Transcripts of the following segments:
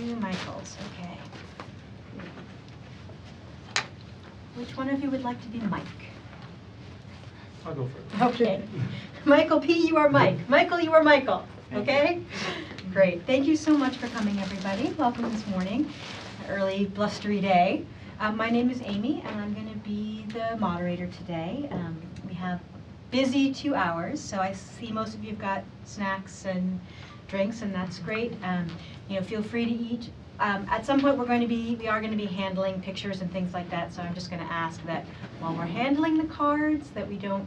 2 Michaels, okay. Which one of you would like to be Mike? I'll go first. Okay. Michael P., you are Mike. Michael, you are Michael. Okay? Great. Thank you so much for coming, everybody. Welcome this morning, an early, blustery day. My name is Amy, and I'm going to be the moderator today. We have busy 2 hours, so I see most of you have got snacks and drinks, and that's great. Feel free to eat. At some point, we are going to be handling pictures and things like that. So I'm just going to ask that while we're handling the cards, that we don't,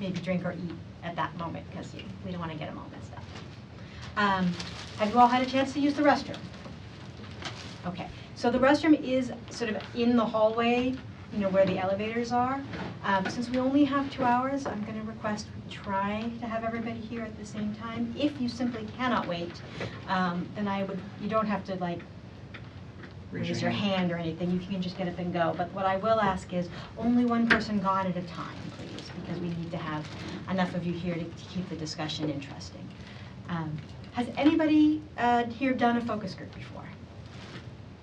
maybe drink or eat at that moment because we don't want to get them all messed up. Have you all had a chance to use the restroom? Okay. So the restroom is sort of in the hallway, where the elevators are. Since we only have 2 hours, I'm going to request we try to have everybody here at the same time. If you simply cannot wait, then you don't have to raise your hand or anything. You can just get up and go. But what I will ask is only one person gone at a time, please, because we need to have enough of you here to keep the discussion interesting. Has anybody here done a focus group before?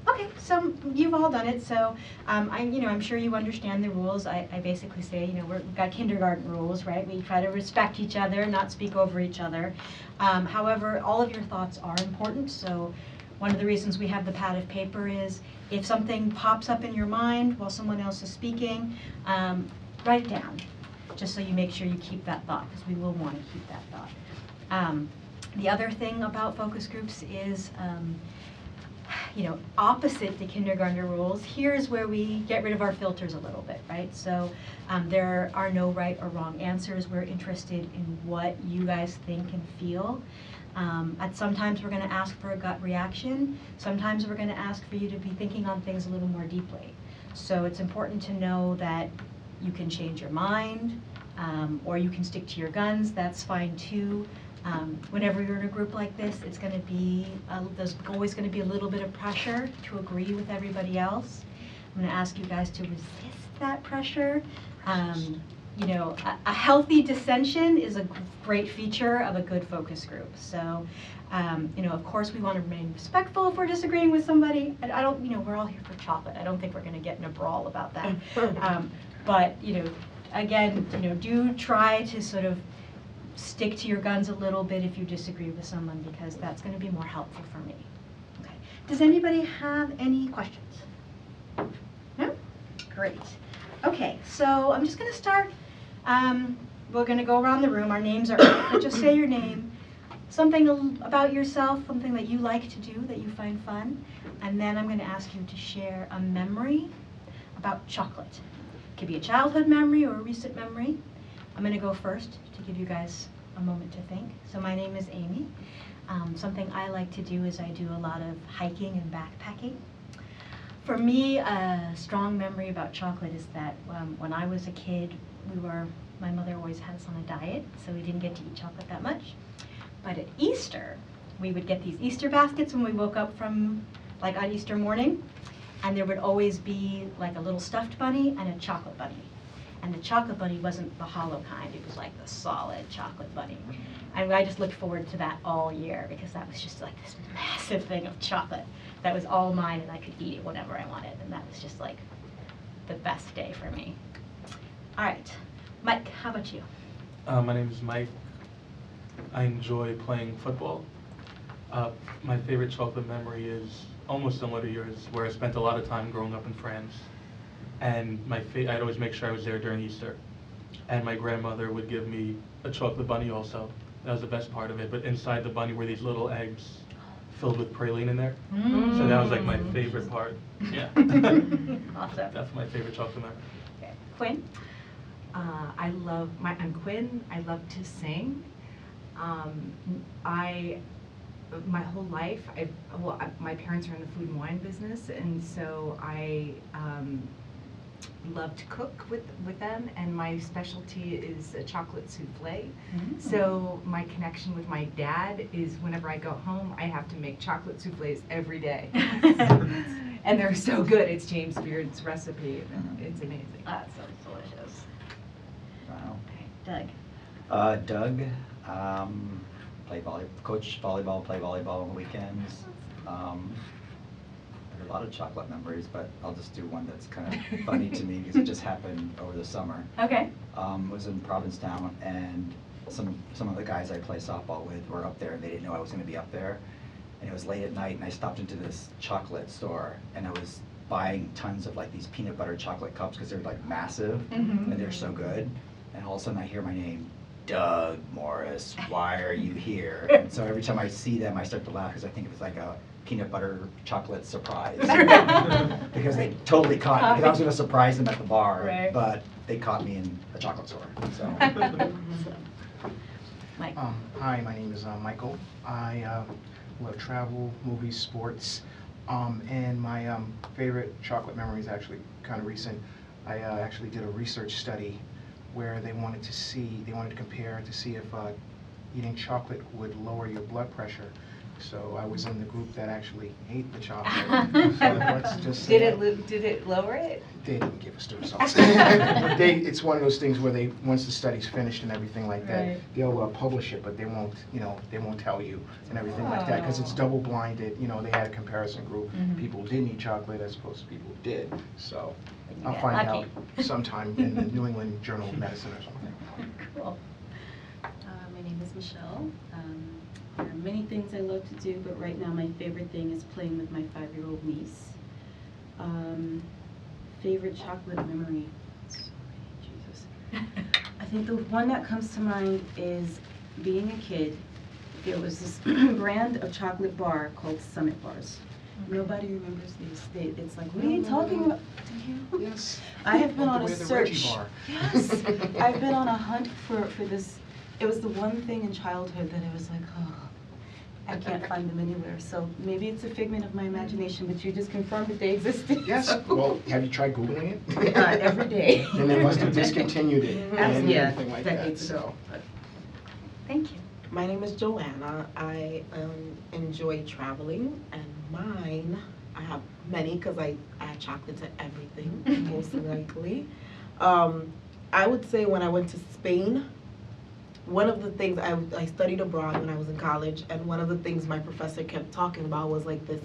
Okay, so you've all done it, so I'm sure you understand the rules. I basically say, we've got kindergarten rules, right? We try to respect each other, not speak over each other. However, all of your thoughts are important, so one of the reasons we have the pad of paper is if something pops up in your mind while someone else is speaking, write it down, just so you make sure you keep that thought, because we will want to keep that thought. The other thing about focus groups is, opposite the kindergartner rules, here's where we get rid of our filters a little bit, right? So there are no right or wrong answers. We're interested in what you guys think and feel. Sometimes we're going to ask for a gut reaction. Sometimes we're going to ask for you to be thinking on things a little more deeply. So it's important to know that you can change your mind, or you can stick to your guns. That's fine too. Whenever you're in a group like this, it's going to be, there's always going to be a little bit of pressure to agree with everybody else. I'm going to ask you guys to resist that pressure. A healthy dissension is a great feature of a good focus group. So, of course we want to remain respectful if we're disagreeing with somebody. And we're all here for chocolate. I don't think we're going to get in a brawl about that. But, again, do try to sort of stick to your guns a little bit if you disagree with someone, because that's going to be more helpful for me. Okay. Does anybody have any questions? No? Great. Okay, so I'm just going to start. We're going to go around the room. Our names are but just say your name, something about yourself, something that you like to do that you find fun, and then I'm going to ask you to share a memory about chocolate. It could be a childhood memory or a recent memory. I'm going to go first to give you guys a moment to think. So my name is Amy. Something I like to do is I do a lot of hiking and backpacking. For me, a strong memory about chocolate is that when I was a kid, my mother always had us on a diet, so we didn't get to eat chocolate that much. But at Easter, we would get these Easter baskets when we woke up from, on Easter morning, and there would always be a little stuffed bunny and a chocolate bunny. And the chocolate bunny wasn't the hollow kind, it was the solid chocolate bunny. And I just looked forward to that all year, because that was just this massive thing of chocolate that was all mine, and I could eat it whenever I wanted, and that was just the best day for me. All right, Mike, how about you? My name is Mike. I enjoy playing football. My favorite chocolate memory is almost similar to yours, where I spent a lot of time growing up in France. And I'd always make sure I was there during Easter. And my grandmother would give me a chocolate bunny also. That was the best part of it. But inside the bunny were these little eggs filled with praline in there. So that was my favorite part. Yeah. Awesome. That's my favorite chocolate memory. Okay. Quinn? I'm Quinn. I love to sing. My whole life, my parents are in the food and wine business, and so I love to cook with them, and my specialty is a chocolate souffle. So my connection with my dad is whenever I go home, I have to make chocolate souffles every day. And they're so good. It's James Beard's recipe, and it's amazing. That sounds delicious. Wow. Okay. Doug? Doug, coach volleyball, play volleyball on the weekends. There are a lot of chocolate memories, but I'll just do one that's kind of funny to me because it just happened over the summer. Okay. Was in Provincetown, and some of the guys I play softball with were up there, and they didn't know I was going to be up there. And it was late at night, and I stopped into this chocolate store, and I was buying tons of like these peanut butter chocolate cups because they're like massive, Mhm. and they're so good. And all of a sudden I hear my name, Doug Morris, why are you here? And so every time I see them, I start to laugh because I think it was like a peanut butter chocolate surprise. Because they totally caught me, because I was going to surprise them at the bar, Right. but they caught me in a chocolate store. So. Mike. Hi, my name is Michael. I love travel, movies, sports, and my favorite chocolate memory is actually kind of recent. I actually did a research study where they wanted to compare to see if eating chocolate would lower your blood pressure. So I was in the group that actually ate the chocolate. So let's just say Did it lower it? they didn't give us the results. It's one of those things where once the study's finished and everything like that, Right. they'll publish it, but they won't tell you and everything like that, because it's Oh. double blinded. They had a comparison group, Mhm. people who didn't eat chocolate as opposed to people who did. So You I'll got find lucky. out sometime in the New England Journal of Medicine or something. Cool. My name is Michelle. There are many things I love to do, but right now my favorite thing is playing with my 5-year-old niece. Favorite chocolate memory? So many, Jesus. I think the one that comes to mind is being a kid. There was this brand of chocolate bar called Summit Bars. Nobody remembers these. It's like, what are you talking about? Do you? Yes. I have been Like on the a way the Reggie search. bar. Yes, I've been on a hunt for this. It was the one thing in childhood that I was like, oh, I can't find them anywhere. So maybe it's a figment of my imagination, but you just confirmed that they existed. Yes, so- well, have you tried Googling it? Every day. And they must have discontinued it and Yeah, everything like that, decades so. ago. but- Thank you. My name is Joanna. I enjoy traveling, and mine, I have many because I add chocolate to everything, most likely. I would say when I went to Spain, one of the things I studied abroad when I was in college, and one of the things my professor kept talking about was like this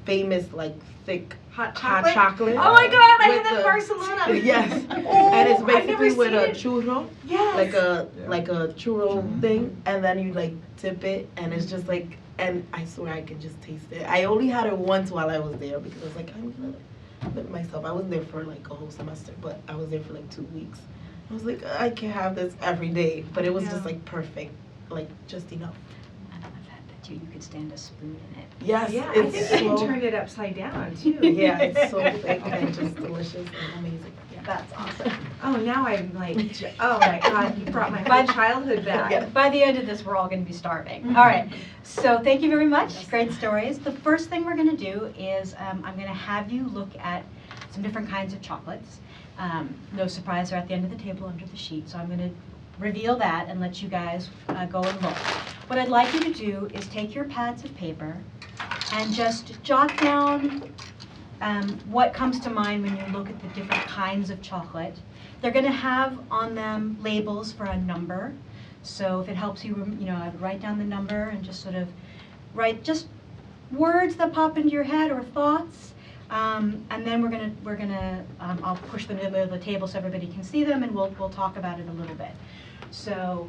famous, like thick Hot hot chocolate. Oh my God, I with had that in the- Barcelona. Yes, Oh, and it's I've never basically with seen a it. churro. Yes. like a churro Mhm. thing, and then you like tip it, and it's just like, and I swear I can just taste it. I only had it once while I was there because I was like, I'm gonna limit myself. I was there for like a whole semester, but I was there for like 2 weeks. I was like, I can't have this every day, but it was just Yeah. like perfect, like just enough. I love that too. You could stand a spoon in it. Yes, Yeah, I it's think you can so, turn it upside down too. yeah, it's so thick and just delicious and amazing. Yeah. That's awesome. Oh, now I'm like, oh my God, you brought my whole childhood back. Yeah. By the end of this, we're all going to be starving. All right. So thank you very much. Great stories. The first thing we're going to do is I'm going to have you look at some different kinds of chocolates. No surprise, they're at the end of the table under the sheet. So I'm going to reveal that and let you guys go and look. What I'd like you to do is take your pads of paper and just jot down what comes to mind when you look at the different kinds of chocolate. They're going to have on them labels for a number. So if it helps you, I would write down the number and just sort of write just words that pop into your head or thoughts. And then I'll push them to the middle of the table so everybody can see them, and we'll talk about it a little bit. So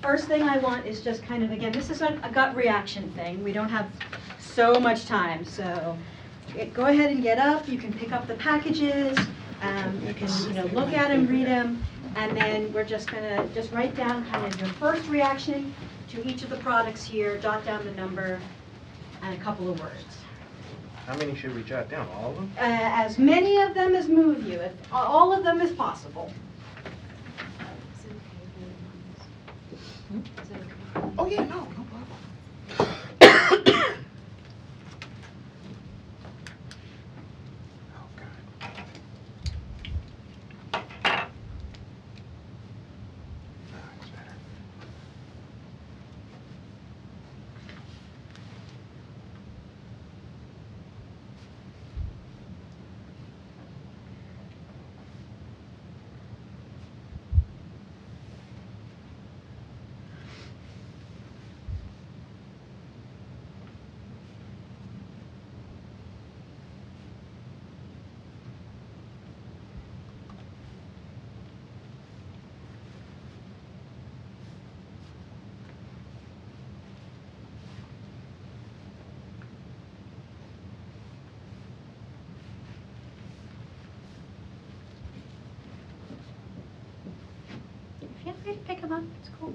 first thing I want is just kind of, again, this is a gut reaction thing. We don't have so much time, so go ahead and get up. You can pick up the packages. You can look at them, read them, and then we're just gonna write down kind of your first reaction to each of the products here. Jot down the number and a couple of words. How many should we jot down, all of them? As many of them as move you, if all of them is possible. Oh, yeah, no problem. Oh, God. It's better. pick them up, it's cool.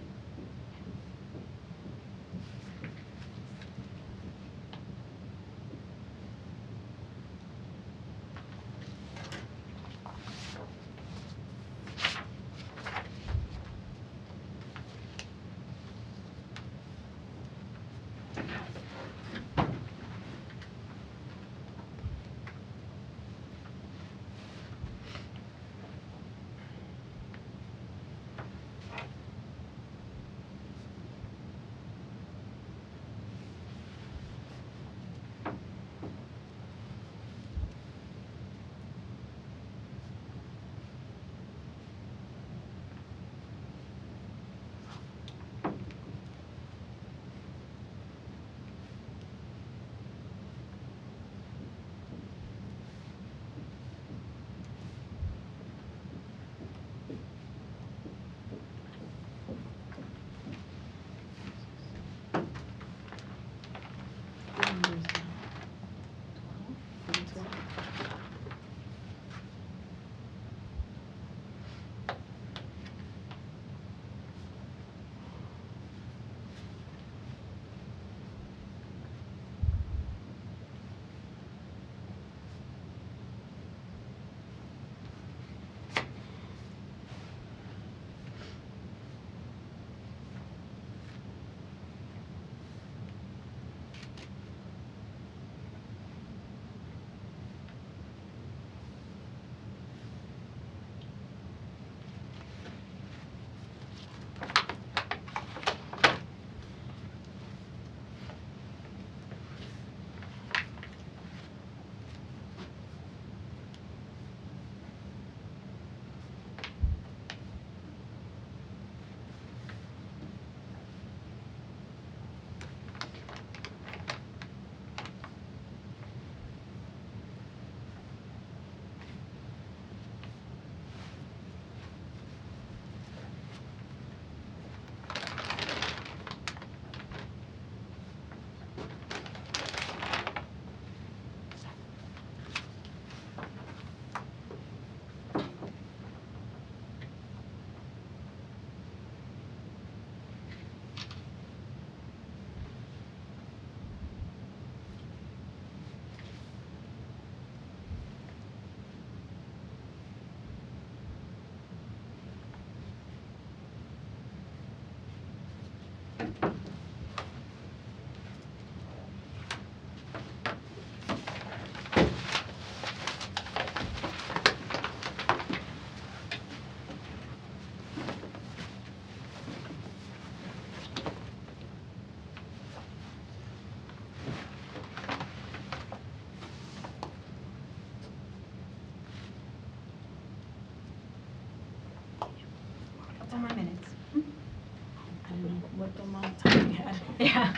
Couple more minutes. I don't know what amount of time we had. Yeah.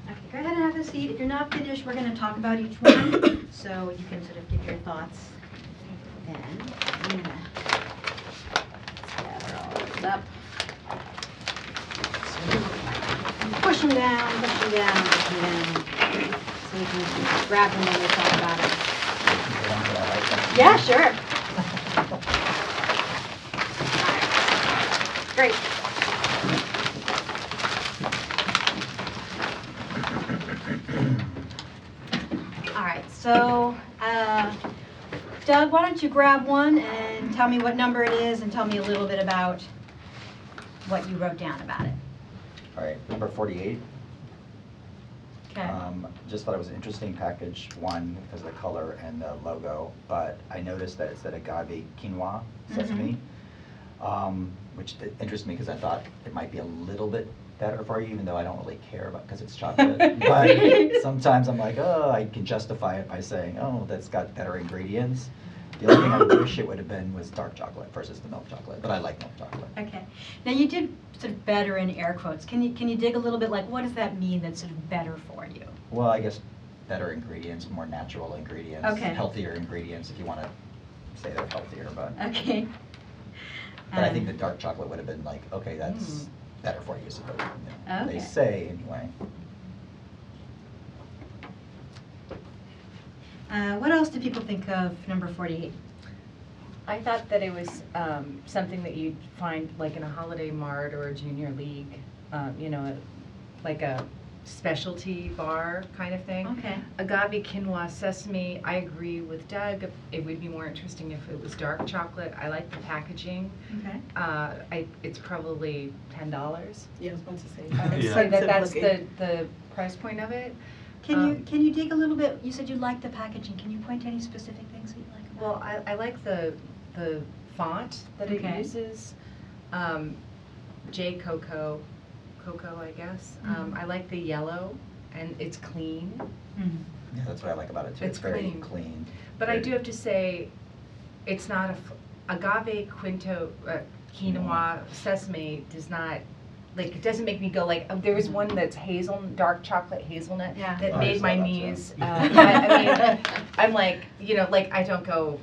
Okay, go ahead and have a seat. If you're not finished, we're going to talk about each one, so you can sort of give your thoughts. Then I'm going to gather all this up. Push them down, push them down, push them down. So we can grab them when we talk about it. Yeah, sure. Great. All right, so Doug, why don't you grab one and tell me what number it is and tell me a little bit about what you wrote down about it. All right, number 48. Okay. Just thought it was an interesting package, one, because of the color and the logo, but I noticed that it said agave quinoa sesame, which interests me because I thought it might be a little bit better for you, even though I don't really care about because it's chocolate. But sometimes I'm like, oh, I can justify it by saying, oh, that's got better ingredients. The only thing I wish it would have been was dark chocolate versus the milk chocolate, but I like milk chocolate. Okay. Now you did sort of better in air quotes. Can you dig a little bit, like what does that mean that's sort of better for you? Well, I guess better ingredients, more natural ingredients, Okay. healthier ingredients, if you want to say they're healthier, but. Okay. But I think the dark chocolate would have been like, okay, that's better for you, so Okay. they say anyway. What else do people think of number 48? I thought that it was something that you'd find like in a holiday mart or a junior league, you know, like a specialty bar kind of thing. Okay. Agave quinoa sesame, I agree with Doug. It would be more interesting if it was dark chocolate. I like the packaging. Okay. It's probably $10. Yeah, I was about to say. I would Yeah. say that that's Looking. the price point of it. Can you dig a little bit? You said you like the packaging. Can you point to any specific things that you like about Well, I like the font that it Okay. uses. J Cocoa, I guess. Mhm. I like the yellow, and it's clean. it? Mhm. Yeah, that's what I like about it too. It's very clean. clean. But I very- do have to say, it's not agave quinoa sesame does not, like, it doesn't make me go like, there was one that's dark chocolate hazelnut Yeah. that Oh, I made saw my that, knees, too. I mean, I'm like, you know, like, I don't go,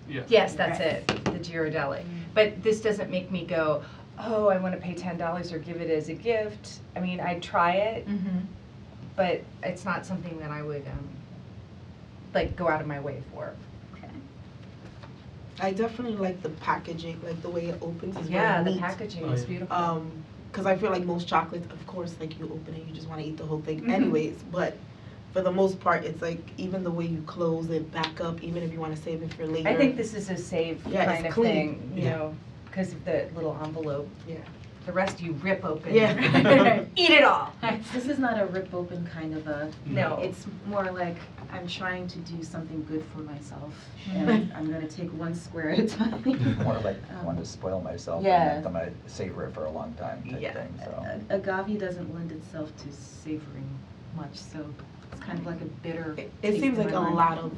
Yeah. yes, that's Right. it, the Ghirardelli. But this doesn't make me go, oh, I want to pay $10 or give it as a gift. I mean, I'd try it, Mhm. but it's not something that I would, like, go out of my way for. Okay. I definitely like the packaging, like the way it opens is Yeah, very the neat. packaging Oh, is yeah. beautiful. Because I feel like most chocolates, of course, like you open it, you just want to eat the whole thing Mhm. anyways. But for the most part, it's like even the way you close it back up, even if you want to save it for later. I think this is a safe Yeah, kind it's of clean. thing, you Yeah. know, because of the little envelope. Yeah. The rest you rip open. Yeah. Eat it all. This is not a rip open kind of a, No. it's more like I'm trying to do something good for myself. Mhm. And I'm gonna take one square at a time. More like I want to spoil myself. Yeah. And I'm going to savor it for a long time type Yeah. thing. So. Agave doesn't lend itself to savoring much, so it's kind of like a bitter. It taste seems in like my a mind.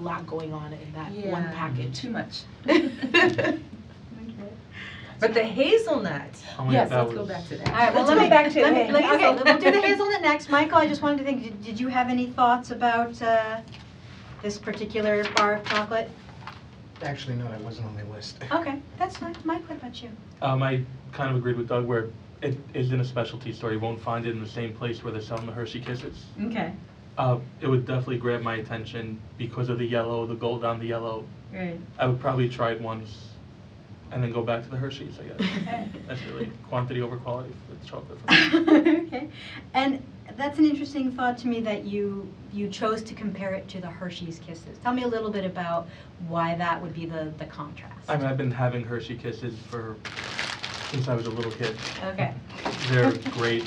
lot going on in that one Yeah, package. Too much. Okay. But the hazelnut. Oh my Yes, God, that let's go was- back to that. All right, well, Let's let go me, back to let me, the- okay, okay. we'll do the hazelnut next. Michael, I just wanted to think, did you have any thoughts about this particular bar of chocolate? Actually, no, that wasn't on my list. Okay, that's fine. Mike, what about you? I kind of agreed with Doug where it is in a specialty store. You won't find it in the same place where they're selling the Hershey Kisses. Okay, It would definitely grab my attention because of the yellow, the gold on the yellow. great. I would probably try it once and then go back to the Hershey's, I guess. Okay. That's really quantity over quality with chocolate for me. Okay, and that's an interesting thought to me that you chose to compare it to the Hershey's Kisses. Tell me a little bit about why that would be the contrast. I mean, I've been having Hershey Kisses since I was a little kid. Okay. They're great.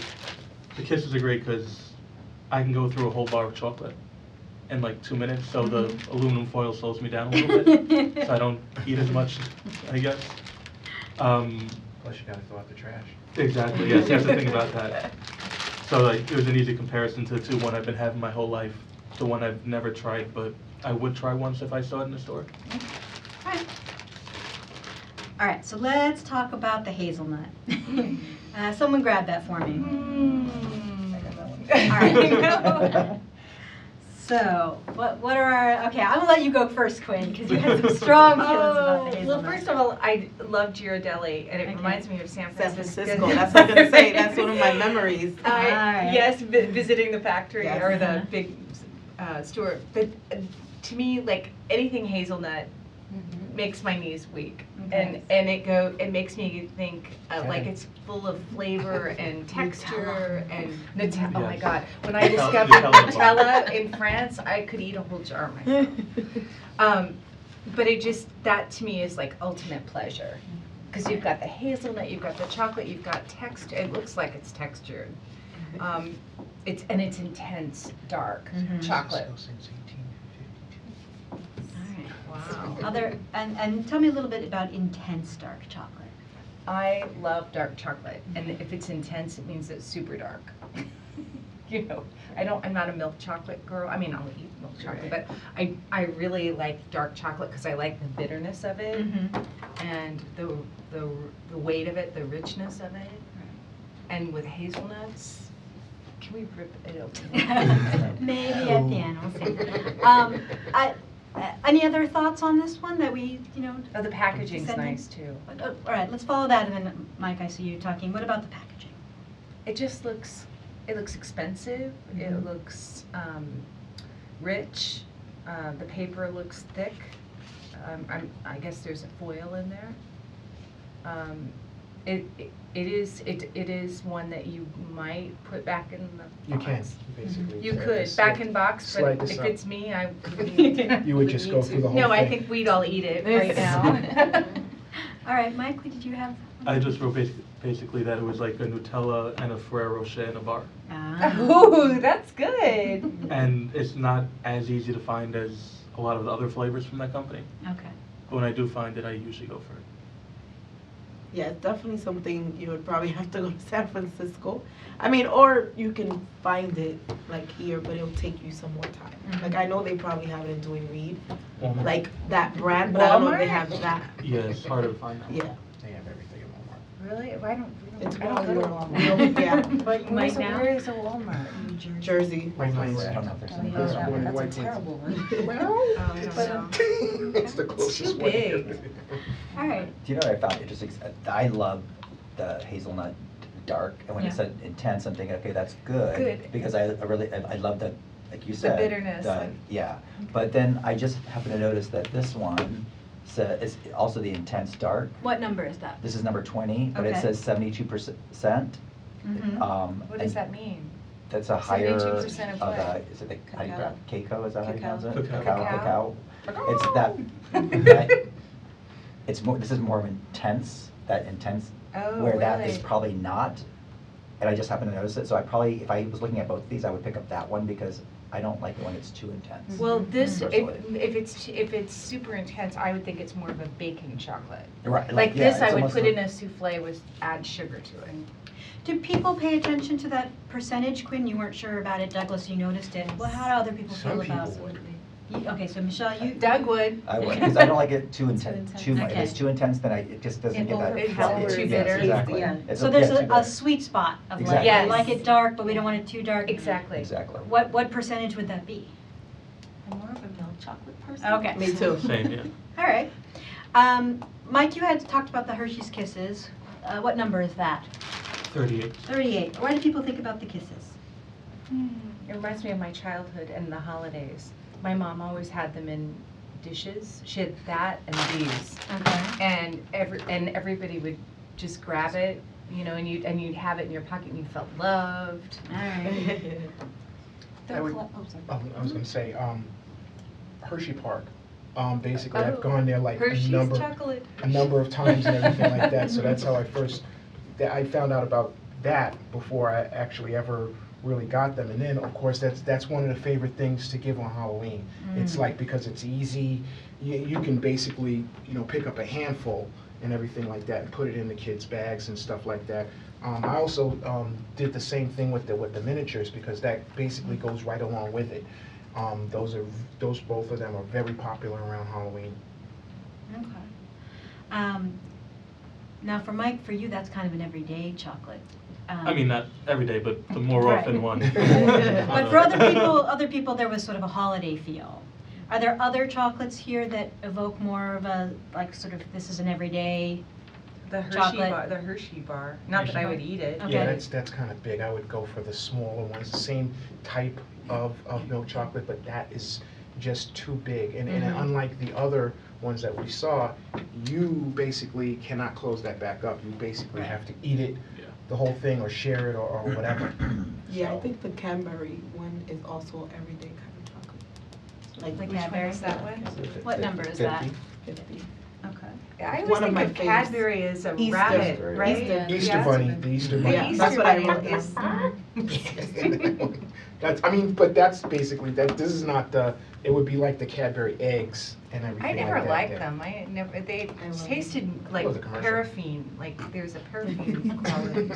The Kisses are great because I can go through a whole bar of chocolate in like 2 minutes, so the Mhm. aluminum foil slows me down a little bit, so I don't eat as much, I guess. Plus, you gotta throw out the trash. Exactly, yes, that's the thing about that. So like, it was an easy comparison to the two, one I've been having my whole life, to one I've never tried, but I would try once if I saw it in the store. Alright. All right, so let's talk about the hazelnut. Someone grab that for me. I got that one. All right. So, what are our, okay, I'm gonna let you go first, Quinn, because you had some strong feelings about the hazelnut. Well, first of all, I love Ghirardelli, and it Okay. reminds me of San San Francisco. Francisco. That's what I'm gonna say. That's one of my memories. Alright. Yes, visiting the factory Yes. or the Uh-huh. big store. But to me, like anything hazelnut makes my knees weak, Okay. and it makes me think like it's full of flavor and texture and Nutella. Oh my Yes. God! When I Nutella- discovered Nutella Nutella in France, I could eat a whole jar myself. But it just, that to me is like ultimate pleasure. Because you've got the hazelnut, you've got the chocolate, you've got texture, it looks like it's textured. It's intense, dark Mhm. chocolate. Still since 1852. Wow. Other, and tell me a little bit about intense dark chocolate. I love dark chocolate, and if it's intense, it means it's super dark. You know, I'm not a milk chocolate girl. I mean, I'll eat milk chocolate, but I really like dark chocolate because I like the bitterness of it and the weight of it, the richness of it. And with hazelnuts, Can we rip it open? Maybe at the end, we'll see. Any other thoughts on this one that we, Oh, the packaging's Send it. nice too. all right, let's follow that, and then, Mike, I see you talking. What about the packaging? It just looks, it looks expensive. It Mhm. looks rich. The paper looks thick. I guess there's a foil in there. It is one that you might put back in the box. You can, basically. You So could, just back in box, but slide this if up. it's me, I would You would just go through the whole No, I thing. think we'd all eat it right now. All right, Mike, what did you have? I just wrote basically that it was like a Nutella and a Ferrero Rocher in a bar. Ah. Ooh, that's good. And it's not as easy to find as a lot of the other flavors from that company. Okay. But when I do find it, I usually go for it. Yeah, it's definitely something you would probably have to go to San Francisco. I mean, or you can find it like here, but it'll take you some more time. Mhm. Like I know they probably have it in Dwayne Reed, Walmart. like that brand, but I don't know if they Walmart? have that. Yeah, it's harder to find now. Yeah, They have everything in Walmart. Really? it's I don't go to Walmart. Walmart. Yeah, But you might now. Where is a Walmart? Jersey. White Plains. I don't know if there's Oh, any. yeah, There's that one one- in White that's a Plains. terrible one. Oh, I don't But, know. It's the closest too one. big. All right. Do you know what I found interesting? I love the hazelnut dark, and when Yeah. you said intense, I'm thinking, okay, that's good. Good. Because I love the, like you The said. bitterness of- Yeah, but then I just happened to notice that this one is also the intense dark. What number is that? This is number 20, but it Okay. says 72%. Mhm. What does that mean? That's a higher. 72% of what? Is it the, how do you Cacao. Keiko, is that how you pronounce it? Cacao. Cacao. It's that, it's more, this is more intense, that intense, Oh, where that is really? probably not. And I just happened to notice it, so I probably, if I was looking at both of these, I would pick up that one because I don't like it when it's too intense. Well, this, Personally. if it's super intense, I would think it's more of a baking chocolate. Right, Like yeah, this, I it's would almost put like- in a souffle with, add sugar to it. Do people pay attention to that percentage, Quinn? You weren't sure about it, Douglas, you noticed it. Well, how do other people Some feel about people would. Okay, so Michelle, you. Doug would. I would, because I don't like it too intense, intense. too much. If Okay. it's too intense, then it just doesn't It give that. overpowers Too Yes, bitter. exactly. Yeah. It's So there's yeah, too a bitter. sweet spot of like, Exactly. we like it dark, but we don't want it too dark. Exactly. Exactly. What percentage would that be? I'm more of a milk chocolate person. Okay. Me too. Same, yeah. All right. Mike, you had talked about the Hershey's Kisses. What number is that? 38. 38. Why do people think about the Kisses? It reminds me of my childhood and the holidays. My mom always had them in dishes. She had that and these. Okay. And everybody would just grab it, and you'd have it in your pocket and you felt loved. All right. I would- Oh, sorry. I was gonna say, Hershey Park. Basically, Oh. I've gone there like Hershey's a number of times and everything like that, so that's how I found out about that before I actually ever really got them. And then, of course, that's one of the favorite things to give on Halloween. It's Mm. like, because it's easy, you can basically, pick up a handful and everything like that and put it in the kids' bags and stuff like that. I also did the same thing with the miniatures, because that basically goes right along with it. Both of them are very popular around Halloween. Okay. Now for Mike, for you, that's kind of an everyday chocolate. I mean, not every day, but the more Right. often one. But for other people, there was sort of a holiday feel. Are there other chocolates here that evoke more of a, like, sort of, this is an everyday? The Hershey Chocolate. bar. The Hershey bar. Not that I would eat it. Okay. Yeah, that's kind of big. I would go for the smaller ones, the same type of milk chocolate, but that is just too big. And Mhm. unlike the other ones that we saw, you basically cannot close that back up. You basically Right. have to eat it, Yeah. the whole thing, or share it, or whatever. Yeah, I So- think the Cadbury one is also everyday kind of chocolate. The Which one Cadbury? is that one? What number is that? 50. 50. Okay. I always One of think my of faves. Cadbury as a Easter. rabbit, right? Easter. Easter Yeah. Bunny, the Easter Bunny. Yeah, Easter that's what I Bunny wrote, is- But that's basically, this is not it would be like the Cadbury eggs and everything I like that. never liked yeah. them. They I love tasted like was a commercial. paraffin, like there's a paraffin quality.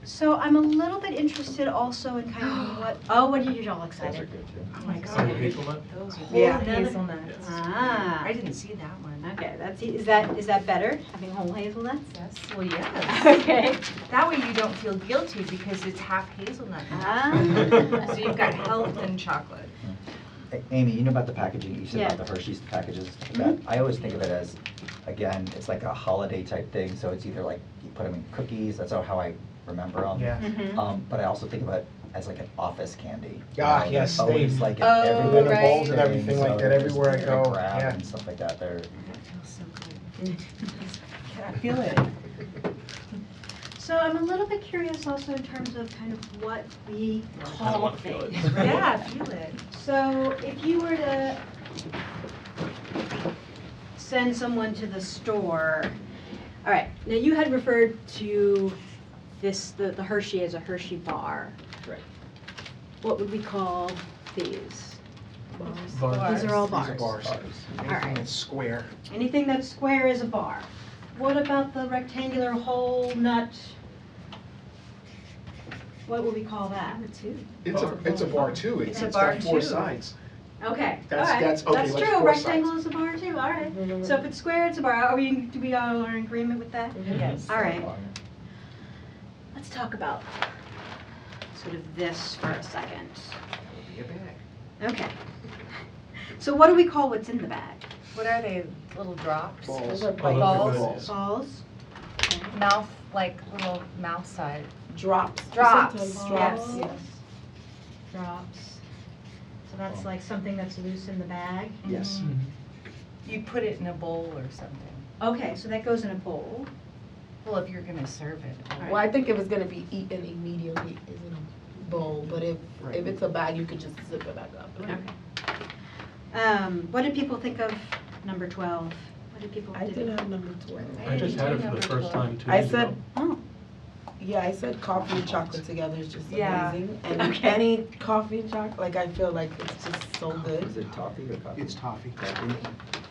So I'm a little bit interested also in kind of what are you all Those are excited? good too. Oh my So God. hazelnut? Those are Yeah. whole hazelnuts. Ah. I didn't see that one. Okay, is that better, having whole hazelnuts? Yes, well, yes. Okay. That way you don't feel guilty because it's half hazelnut. Ah. So you've got health and chocolate. Amy, you know about the packaging, you said Yeah. about the Hershey's packages, and stuff like that. I always think of it as, again, it's like a holiday type thing, so it's either like, you put them in cookies, that's how I remember them. Yeah. Mhm. But I also think of it as like an office candy. You Ah, know, yes, they're always they- like in Oh, every right. little bowls and thing, everything like so that they're just everywhere I there to go, grab yeah. and stuff like that, they're, That feels so good. I feel it. So I'm a little bit curious also in terms of kind of what we I don't call wanna feel things, it. right? Yeah, feel it. So if you were to send someone to the store, all right, now you had referred to the Hershey as a Hershey bar. Right. What would we call these? Bars. These are all These are bars. bars. right. Anything that's square. Anything that's square is a bar. What about the rectangular whole nut? What would we call that? It's a bar too. It's a It's bar got four too. sides. Okay, all That's- right. that's- okay, That's let's true, four rectangle sides. is a bar too, all right. So if it's square, it's a bar. Do we all are in agreement with that? Yes. All right. Let's talk about sort of this for a second. Your bag. Okay. So what do we call what's in the bag? What are they, little drops? Balls. Those are Oh, Balls. those are Balls? Mouth, like little mouth side. Drops. Drops, Sometimes yes. Yes. Drops. So that's like something that's loose in the bag? Yes. Mhm. You put it in a bowl or something. Okay, so that goes in a bowl. Well, if you're gonna serve it. Well, I think if it's gonna be eaten immediately, it's in a bowl, but if Right. it's a bag, you could just zip it back up. Okay. What did people think of number 12? What did people I think? did have number 12. I just had it for the first time 2 I days ago. said- Oh, Yeah, I said coffee and chocolate together is just Yeah. amazing. And Okay. any coffee and chocolate, like I feel like it's just so Is good. it toffee or coffee? It's toffee.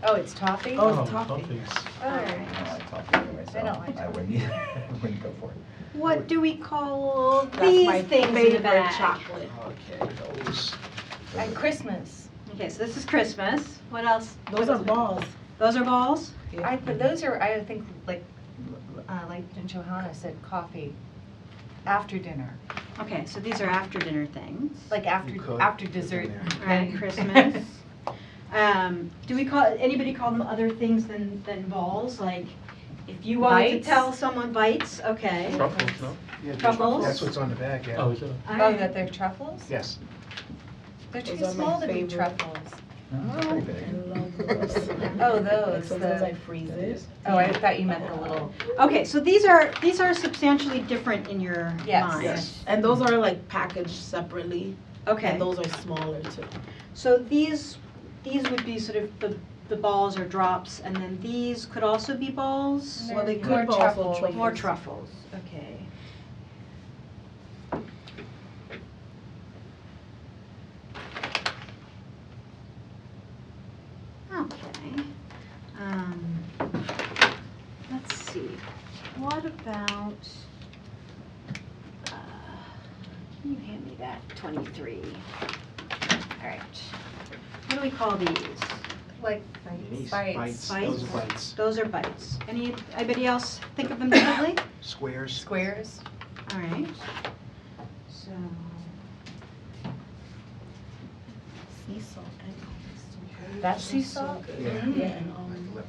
Oh, it's toffee? Oh, it's toffee. toffees. Oh. I don't like toffee anyway, so I don't like I wouldn't, I wouldn't go for it. what do we call That's these my things in the favorite bag? chocolate. Okay, those. At Christmas. Okay, so this is Christmas. What else? Those are balls. Those are balls? Those are, I think, like Johanna said, coffee after dinner, Okay, so these are after dinner things. like after, You could after put them dessert. there. Right, Christmas. Do we call, anybody call them other things than balls? Like, if you wanted to Bites? tell someone bites, okay. Truffles, no? Yeah, Truffles? That's what's on the bag, yeah. Oh, is it? All Oh, right. that they're truffles? Yes. They're too Those are my small to be favorite. truffles. No, they're pretty I big. love those. Oh, Like those, sometimes I the, freeze it. oh, I thought you meant the little, Okay, so these are substantially different in your Yes. mind. Yes. And those are like packaged separately. Okay, And those are smaller too. so these would be sort of the balls or drops, and then these could also be balls? Well, they More could also truffle. truffles. More truffles, okay. Okay. Let's see, what about, can you hand me that 23? All right. What do we call these? like, These bites. Those are bites. Those are bites. Anybody else think of them differently? Squares. Squares. All right. So, Sea salt. That's sea salt? Yeah. Yeah, and I can let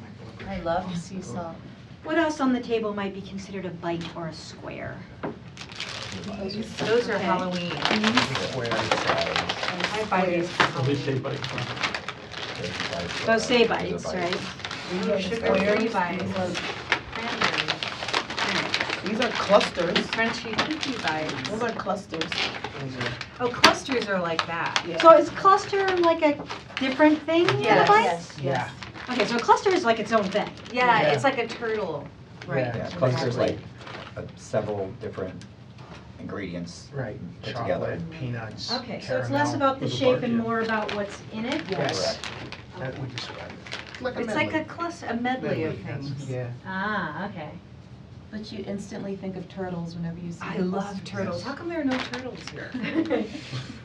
my I love sea salt. what else on the table might be considered a bite or a square? Those are Okay. Halloween. Square size. I buy these for At least Halloween. they bite. Those say bites, right? Oh, sugar-free bites. Cranberry. These are clusters. Crunchy cookie bites. Those are clusters. Those are- Oh, clusters are like that. Yeah. So is cluster like a different thing than a Yes, bite? yes, Yeah. Okay, so a cluster is like its own thing. Yeah, Yeah. it's like a turtle. Right. Yeah, clusters like several different ingredients Right, put together. chocolate, peanuts, Okay, so it's less caramel. about the With a shape bark, and yeah. more about what's in it? Yes, Correct. that would describe it. It's like a cluster, a medley of That's- things. Yeah. Ah, okay. But you instantly think of turtles whenever you see I them. love turtles. How come there are no turtles here? Too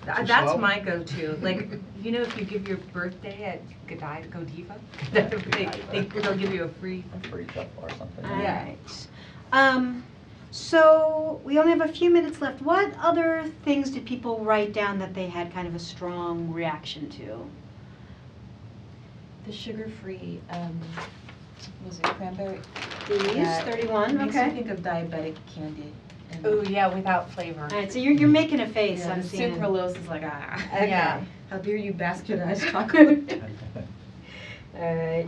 That's slow? my go-to. Like, you know, if you give your birthday at Godiva, they'll give you a free. A free jump or something. All Yeah. right. So we only have a few minutes left. What other things did people write down that they had kind of a strong reaction to? The sugar-free, was it cranberry? These, Yeah, 31, Makes me okay. think of diabetic candy. And- Oh, yeah, without flavor. All right, so you're making a face, Yeah, I'm the seeing. sucralose is like, ah. Okay. Yeah. How dare you bastardize chocolate? All right.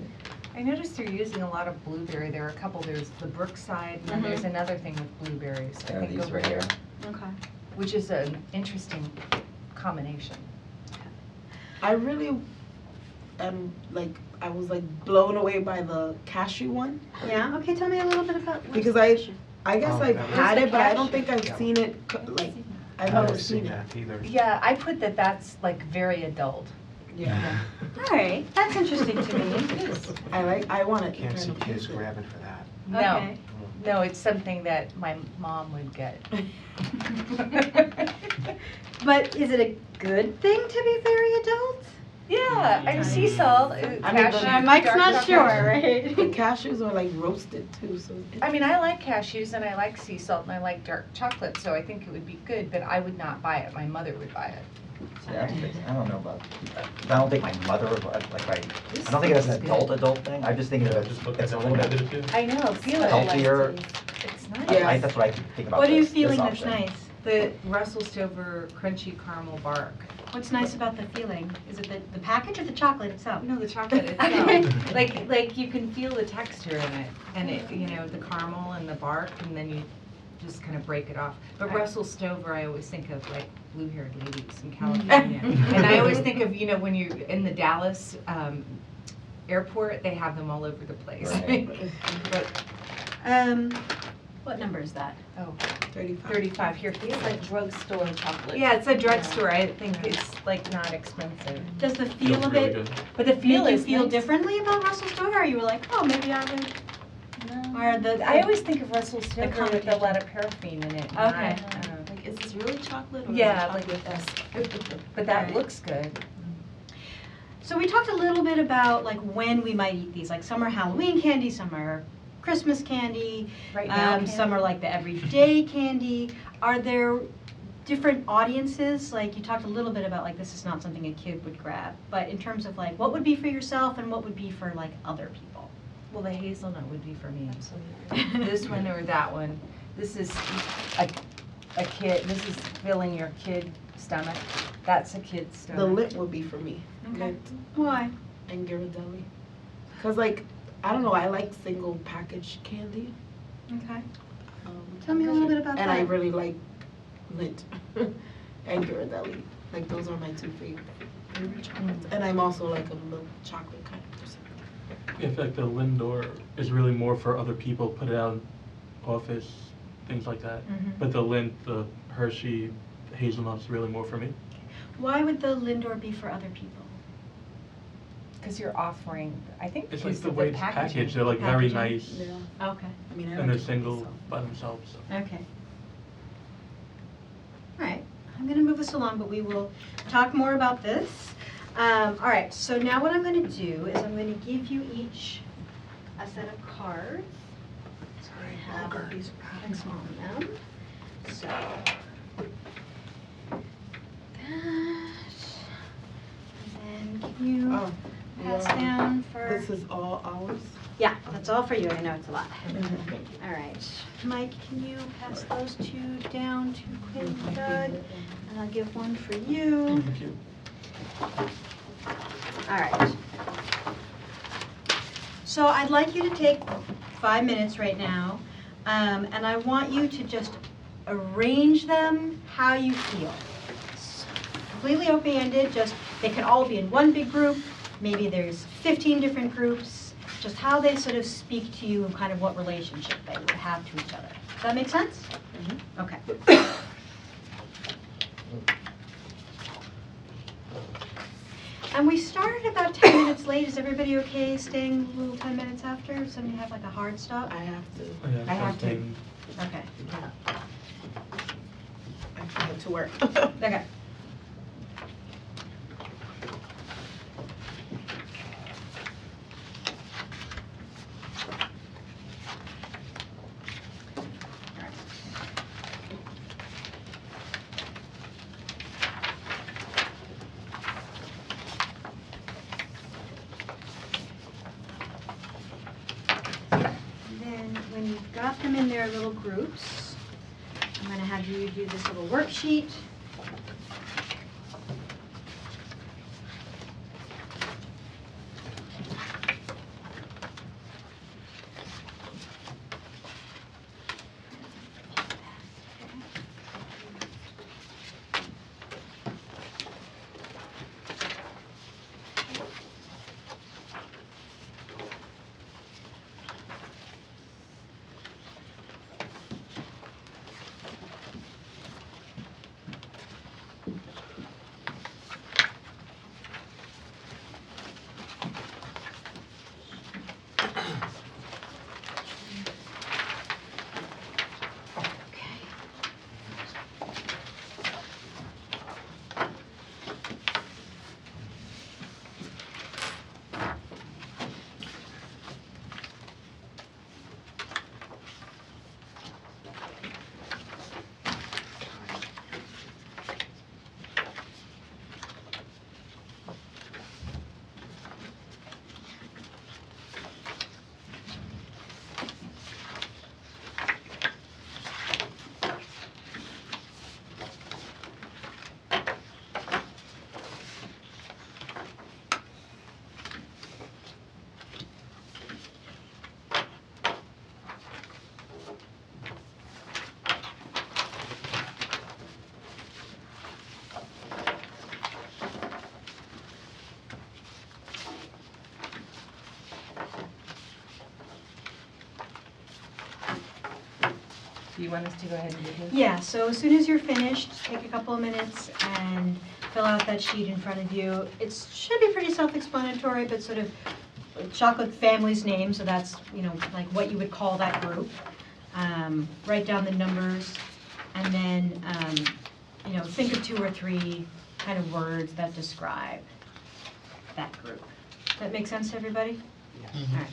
I noticed they're using a lot of blueberry. There are a couple. There's the Brookside, and then there's another thing with blueberries. I Yeah, think these over right here. Okay. which is an interesting combination. I really I was like blown away by the cashew one Yeah, okay, tell me a little bit about. what's because the I guess Oh, I've that had was- it, but I don't think I've Yeah. seen it like I've I've never never seen seen it. that either. Yeah, I put that's like very adult. Yeah, All right, that's interesting to me. I want to. Can't see kids grabbing for that. No, Okay. no, it's something that my mom would get. But is it a good thing to be very adult? Yeah, and sea salt, I mean, cashew. Mike's dark not chocolate. sure, right? The cashews are like roasted too, so. I mean, I like cashews and I like sea salt and I like dark chocolate, so I think it would be good, but I would not buy it. My mother would buy it. See, I don't know about, I don't think my mother would, I don't think it's an adult thing, I just think Yeah, that just look it's at a that little one, bit did it too? I know, feel it. healthier. It's nice. Yeah. That's what I think about What are you this feeling that's option. nice? The Russell Stover crunchy caramel bark. What's nice about the feeling? Is it the package or the chocolate itself? No, the chocolate Okay. itself. Like you can feel the texture in it, and it, you know, the caramel and the bark, and then you just kind of break it off. But Right. Russell Stover, I always think of like blue-haired ladies in California, and I always think of, you know, when you're in the Dallas airport, they have them all over the place. Right. But What number is that? oh, 35. 35 here. It's like drugstore chocolate. Yeah, it's a drugstore. I think it's like not expensive, Does the feel Feels of really it good. but the feel make you is feel nice. differently about Russell Stover? Or you were like, oh, maybe I would, No. or the. I always think of Russell Stover with a combination. lot of paraffin in it. Okay. Like, is this really chocolate or Yeah, is it like chocolate? But that Right. looks good. So we talked a little bit about like when we might eat these, like some are Halloween candy, some are Christmas candy, Right now, some are like the everyday candy. Are there different audiences? Like you talked a little bit about like this is not something a kid would grab, but in terms of like what would be for yourself and what would be for like other people? Well, the hazelnut would be for me. Absolutely. This one or that one. This is a kid, this is filling your kid stomach. That's a kid's stomach. The lint would be for me. Okay. Lint Why? and Ghirardelli. Cause like I don't know, I like single package candy. Okay. Um, Tell me a little bit about and that. I really like Lint and Ghirardelli. Like those are my two favorite chocolates. And I'm also like a milk chocolate kind of person. Yeah, I feel like the Lindor is really more for other people, put it out in office, things like that. Mhm. But the Lindt, the Hershey, hazelnut's really more for me. Why would the Lindor be for other people? Because you're offering, I think It's because like the of way the it's packaging. packaged, they're like very Packaging? nice, Okay. I mean, I and like they're it single myself. by themselves, so. Okay. All right, I'm going to move us along, but we will talk more about this. All right, so now what I'm going to do is I'm going to give you each a set of cards. So I have all these products on them. So that, and then can you Oh, pass yeah. down for? This is all ours. Yeah, that's all for you. I know it's a lot. All right. Mike, can you pass those two down to Quinn and Doug? And I'll give one for you. Thank you. All right. So I'd like you to take 5 minutes right now, and I want you to just arrange them how you feel. It's completely open-ended, just, they can all be in one big group, maybe there's 15 different groups, just how they sort of speak to you and kind of what relationship they would have to each other. Does that make sense? Okay. And we started about 10 minutes late. Is everybody okay staying a little 10 minutes after? Does somebody have like a hard stop? I have to, Oh, yeah, I have to. something- Okay. yeah. I have to get to work. Okay. And then when you've got them in their little groups, I'm going to have you do this little worksheet. Okay. Do you want us to go ahead and do this? Yeah, so as soon as you're finished, take a couple of minutes and fill out that sheet in front of you. It should be pretty self-explanatory, but sort of chocolate family's name, so that's, you know, like what you would call that group. Write down the numbers, and then, you know, think of 2 or 3 kind of words that describe that group. Does that make sense to everybody? Yes. All right.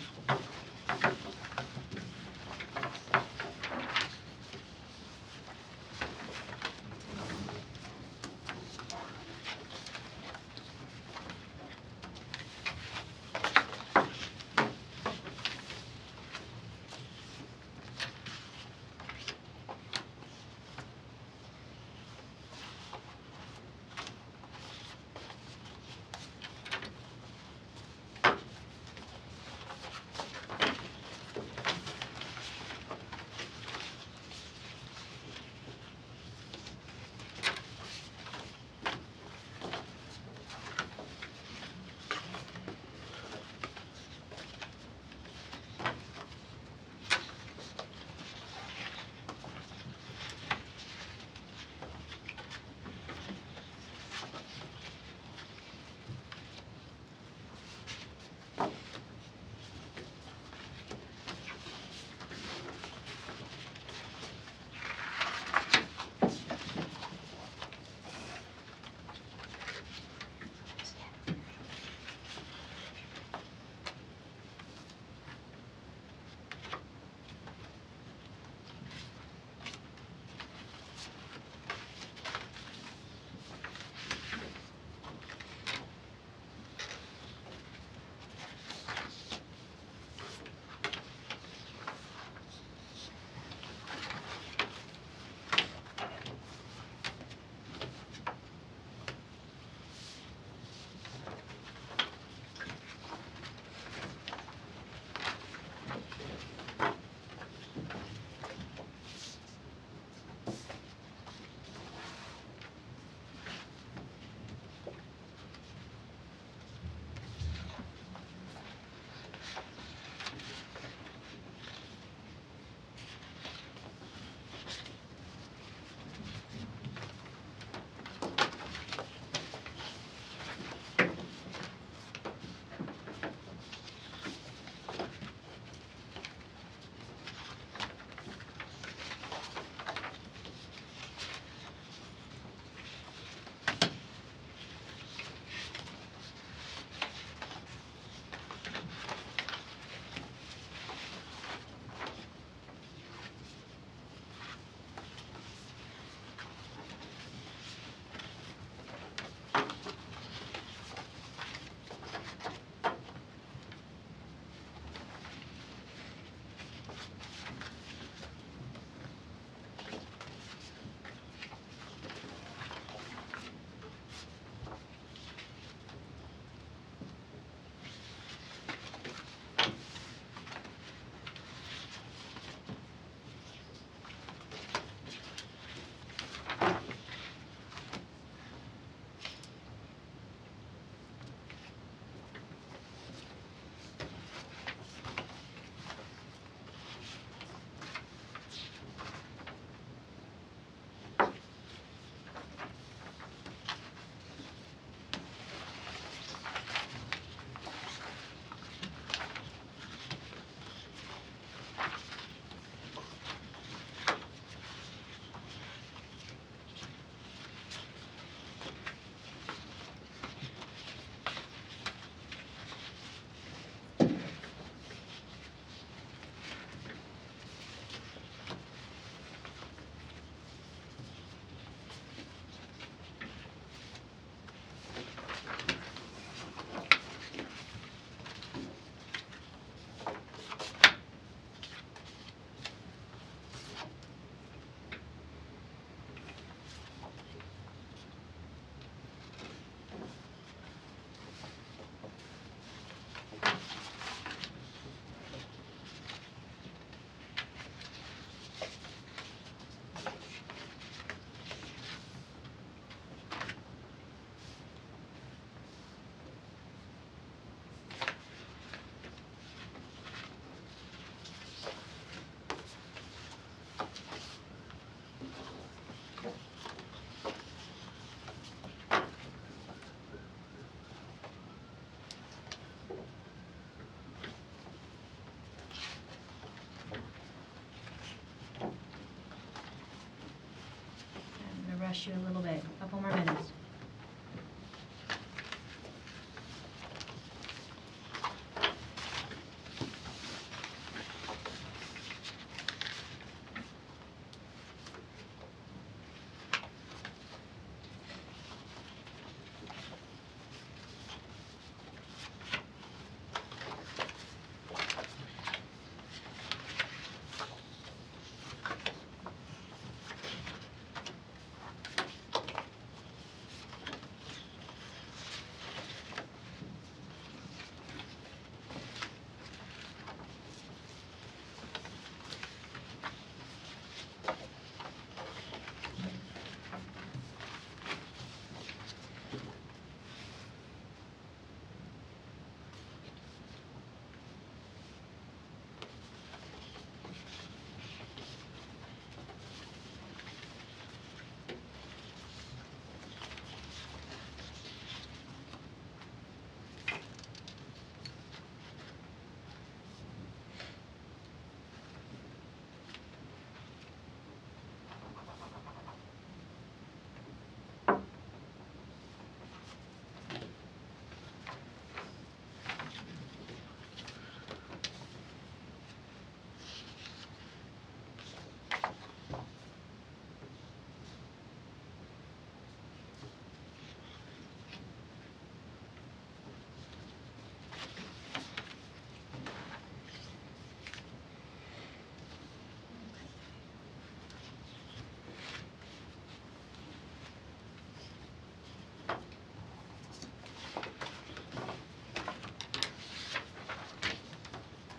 refresh you a little bit. A couple more minutes.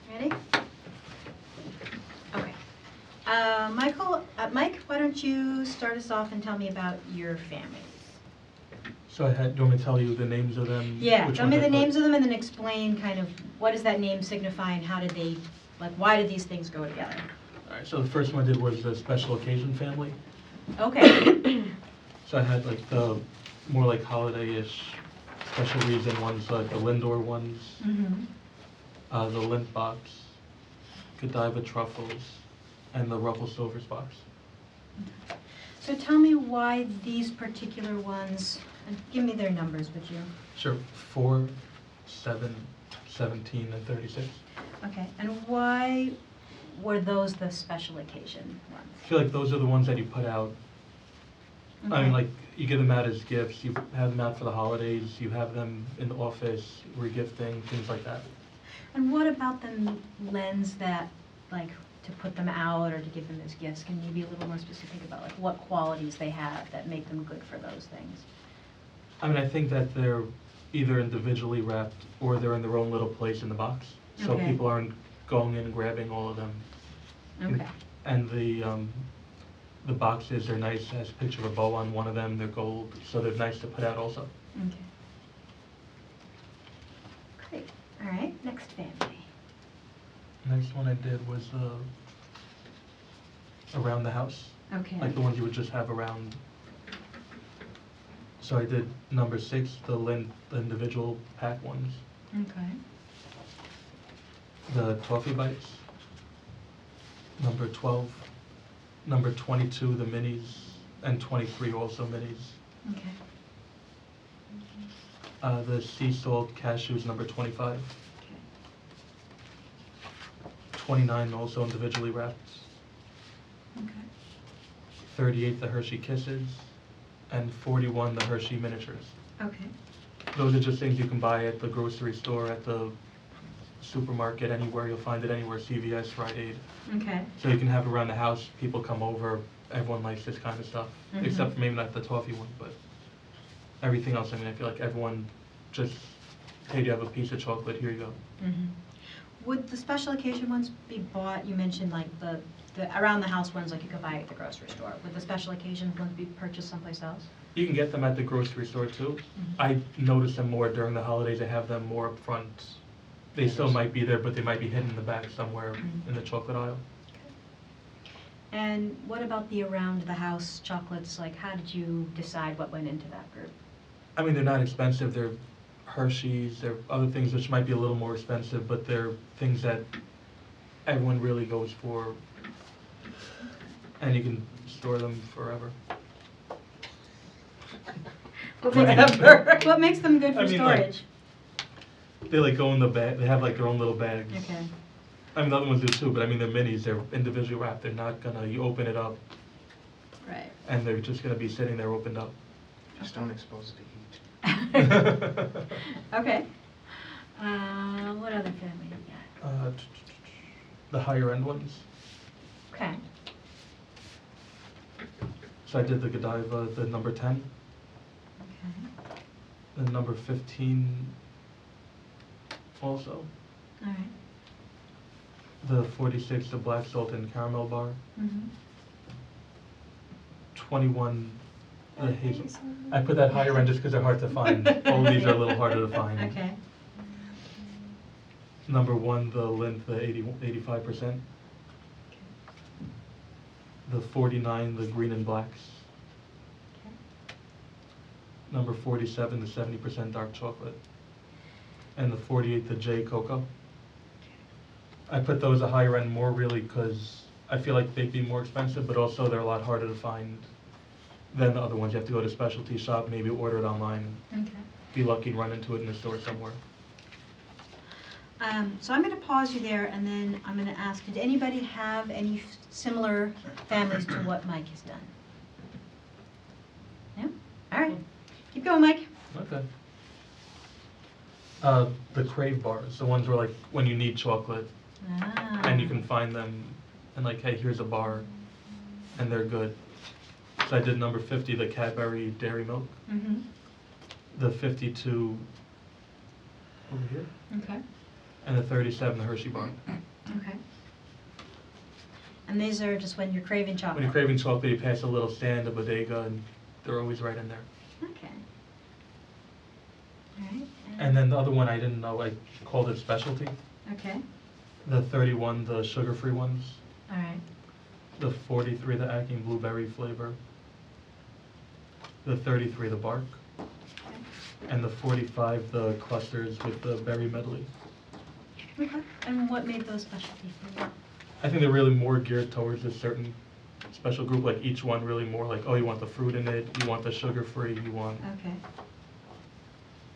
Ready? Okay. Mike, why don't you start us off and tell me about your families? So do you want me to tell you the names of them? Yeah, Which tell ones me I the put? names of them and then explain kind of what does that name signify and how did they, like, why did these things go together? All right, so the first one I did was the special occasion family. Okay. So I had like the more like holiday-ish special reason ones, like the Lindor ones, Mm-hmm. the Lindt box, Godiva truffles, and the Ruffles Silvers box. So tell me why these particular ones, and give me their numbers, would you? Sure, 4, 7, 17, and 36. Okay, and why were those the special occasion I ones? feel like those are the ones that you put out. I Okay. mean, like, you give them out as gifts, you have them out for the holidays, you have them in the office, regifting, things like that. And what about the lens that, like, to put them out or to give them as gifts? Can you be a little more specific about, like, what qualities they have that make them good for those things? I mean, I think that they're either individually wrapped or they're in their own little place in the box. So Okay. people aren't going in and grabbing all of them. Okay. And the boxes are nice, has a picture of a bow on one of them, they're gold, so they're nice to put out also. Okay. Great. All right, next family. Next one I did was around the house, Okay. like the ones you would just have around. So I did number 6, the individual pack ones, Okay. the toffee bites, number 12, number 22, the minis, and 23 also minis. Okay. The sea salt cashews, number 25. Okay. 29 also individually wrapped. Okay. 38 the Hershey Kisses, and 41 the Hershey Miniatures. Okay. Those are just things you can buy at the grocery store, at the supermarket, anywhere. You'll find it anywhere, CVS, Rite Aid. Okay. So you can have it around the house, people come over, everyone likes this kind of stuff. Mhm. Except for maybe not the toffee one, but everything else, I mean, I feel like everyone just, hey, do you have a piece of chocolate? Here you go. Mm-hmm. Would the special occasion ones be bought, you mentioned like the around the house ones like you could buy at the grocery store. Would the special occasion ones be purchased someplace else? You can get them at the grocery store too. Mhm. I notice them more during the holidays. I have them more up front. They still might be there, but they might be hidden in the back somewhere Mhm. in the chocolate aisle. And what about the around the house chocolates? Like, how did you decide what went into that group? I mean, they're not expensive. They're Hershey's. They're other things which might be a little more expensive, but they're things that everyone really goes for, and you can store them forever. Whatever. What makes them good I for mean, like- storage? They like go in the bag, they have like their own little bags. Okay. I mean, the other ones do too, but I mean, they're minis, they're individually wrapped, they're not gonna, you open it up, Right. and they're just gonna be sitting there opened up. Just don't expose it to heat. Okay. What other family you got? The higher end ones. Okay. So I did the Godiva, the number 10, Okay. the number 15 also. All right. The 46, the black salt and caramel bar. Mm-hmm. 21, the hazel. I put that higher end just because they're hard to find. All of these are a little harder to find. Okay. Number 1, the Lindt, the 85%. The 49, the green and blacks. Okay. Number 47, the 70% dark chocolate. And the 48, the J Cocoa. I put those a higher end more really because I feel like they'd be more expensive, but also they're a lot harder to find than the other ones. You have to go to a specialty shop, maybe order it online, Okay. be lucky and run into it in a store somewhere. So I'm going to pause you there, and then I'm going to ask, did anybody have any similar families to what Mike has done? No? All right. Keep going, Mike. Okay. The Crave bars, the ones where like when you need chocolate and you can find them and like, hey, here's a bar, and they're good. So I did number 50, the Cadbury Dairy Milk, Mm-hmm. the 52 over here, Okay. and the 37, the Hershey bar. Okay. And these are just when you're craving chocolate? When you're craving chocolate, you pass a little stand, a bodega, and they're always right in there. Okay. All right. And then the other one I didn't know, I called it specialty. Okay. The 31, the sugar-free ones. All right. The 43, the Acting Blueberry flavor. The 33, the bark. Okay. And the 45, the clusters with the berry medley. Okay. And what made those specialty for you? I think they're really more geared towards a certain special group, like each one really more like, oh, you want the fruit in it, you want the sugar-free, you want... Okay.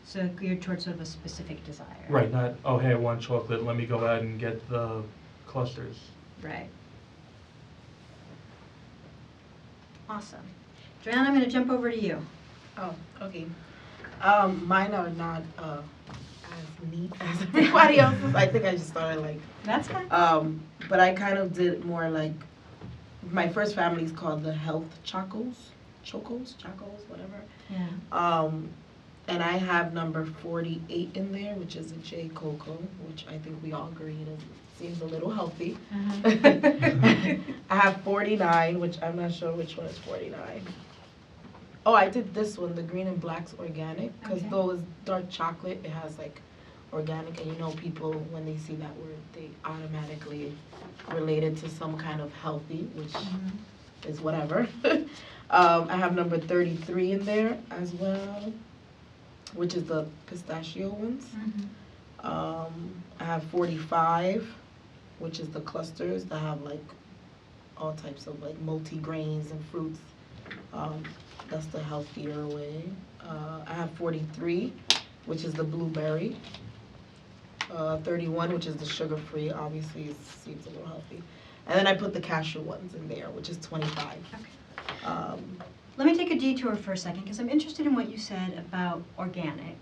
So geared towards sort of a specific desire. Right, not, oh, hey, I want chocolate, let me go out and get the clusters. Right. Awesome. Joanne, I'm going to jump over to you. Oh, okay. Mine are not as neat as everybody else's. I think I just started like, That's fine. but I kind of did more like, my first family is called the Health Chocos, whatever. Yeah. And I have number 48 in there, which is a J Cocoa, which I think we all agree seems a little healthy. Uh-huh. I have 49, which I'm not sure which one is 49. Oh, I did this one, the green and blacks organic, because Okay. those dark chocolate, it has like organic, and you know people, when they see that word, they automatically relate it to some kind of healthy, which Mhm. is whatever. I have number 33 in there as well, which is the pistachio ones. Mhm. I have 45, which is the clusters that have like all types of like multi-grains and fruits. That's the healthier way. I have 43, which is the blueberry. 31, which is the sugar-free, obviously it seems a little healthy. And then I put the cashew ones in there, which is 25. Okay. Let me take a detour for a second, because I'm interested in what you said about organic.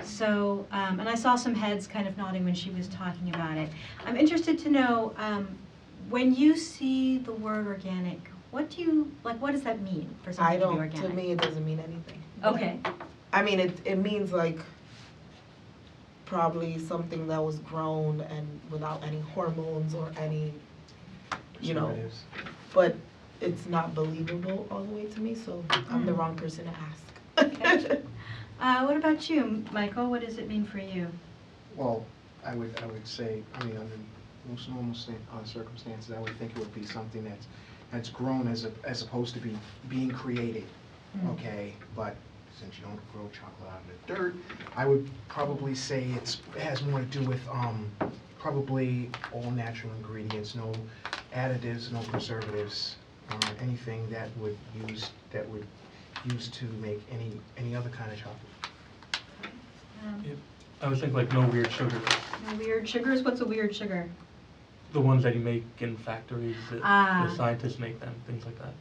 So, and I saw some heads kind of nodding when she was talking about it. I'm interested to know, when you see the word organic, what does that mean for something to be organic? To me, it doesn't mean anything. Okay. I mean, it means like probably something that was grown and without any hormones or any, you know, Preservatives. but it's not believable all the way to me, so I'm the wrong person to ask. Okay. What about you, Michael? What does it mean for you? Well, I would say, I mean, under most normal circumstances, I would think it would be something that's grown as opposed to being created, Mm. okay? But since you don't grow chocolate out of the dirt, I would probably say it has more to do with probably all natural ingredients, no additives, no preservatives, anything that would used to make any other kind of chocolate. Yeah. I would think like no weird sugars. No weird sugars? What's a weird sugar? The ones that you make in factories that Ah. the scientists make them, things like that.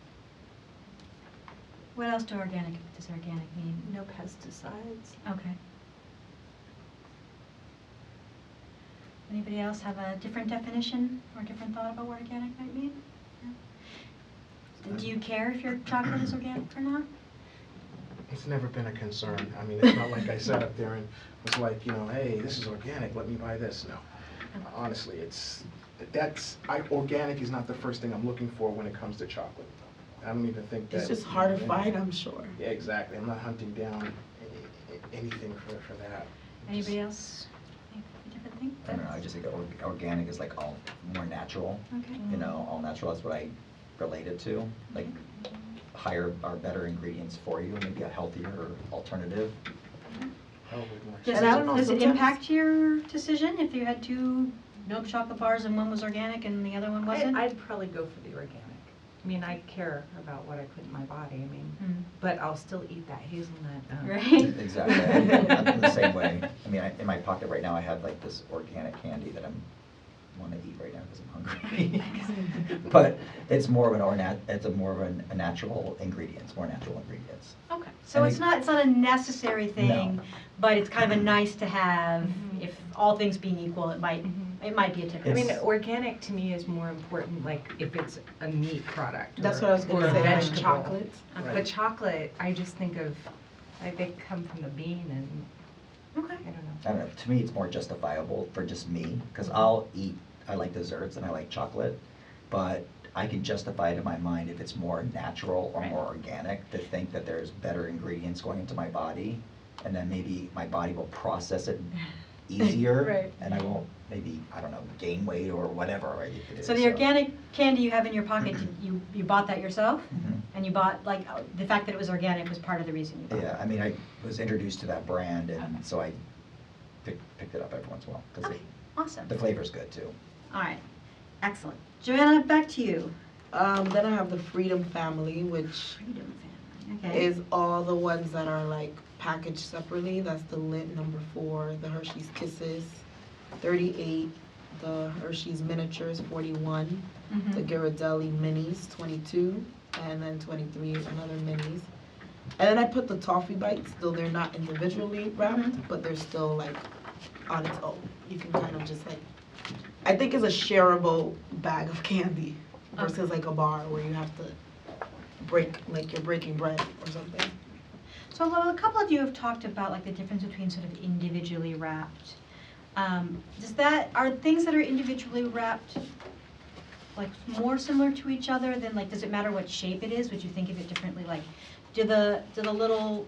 What else does organic mean? No pesticides. Okay. Anybody else have a different definition or different thought about what organic might mean? No? Do you care if your chocolate is organic or not? It's never been a concern. I mean, it's not like I sat up there and was like, hey, this is organic, let me buy this. No. Honestly, organic is not the first thing I'm looking for when it comes to chocolate. I don't even think that. It's just hard to find, I'm sure. Yeah, exactly. I'm not hunting down anything for that. Anybody else think a different thing? I don't know, I just think organic is like all more natural, Okay. all natural, that's what I relate it to. Like higher or better ingredients for you, maybe a healthier Probably alternative. more. Does And I don't know, does it sometimes- impact your decision if you had 2 milk chocolate bars and one was organic and the other one wasn't? I'd probably go for the organic. I mean, I care about what I put in my body, I mean, Mm. but I'll still eat that hazelnut. Right. Exactly, I'm the same way. I mean, in my pocket right now, I have like this organic candy that want to eat right now because I'm hungry. But it's more of a natural ingredients, more natural ingredients. Okay, so And it's not a necessary thing, No. but it's kind of a nice to have. Mhm. If all things being equal, it might be a tip. I mean, It's- organic to me is more important, like if it's a meat product. That's or- what I was or gonna a say, like vegetable. chocolates. Okay. But chocolate, I just think of, like they come from the bean and, Okay. I don't know. I don't know, to me, it's more justifiable for just me, because I like desserts and I like chocolate, but I can justify it in my mind if it's more natural or Right. more organic, to think that there's better ingredients going into my body, and then maybe my body will process it easier, Right. and I won't maybe, I don't know, gain weight or whatever, right, if it is. So the organic candy you have in your pocket, you bought that yourself? Mhm. And you bought, the fact that it was organic was part of the reason you bought it? Yeah, I mean, I was introduced to that brand, and so I picked it up every once in a while, because Okay, awesome. the flavor's good too. All right, excellent. Joanna, back to you. Then I have the Freedom Family, which Freedom Family, okay. is all the ones that are like packaged separately. That's the Lindt number 4, the Hershey's Kisses 38, the Hershey's Miniatures 41, the Mhm. Ghirardelli Minis 22, and then 23 is another Minis. And then I put the Toffee Bites, though they're not individually wrapped, Mhm. but they're still like on its own. You can kind of just like, I think it's a shareable bag of candy versus like a bar where you have to like you're breaking bread or something. So a couple of you have talked about like the difference between sort of individually wrapped. Are things that are individually wrapped like more similar to each other than like, does it matter what shape it is? Would you think of it differently? Like, do the little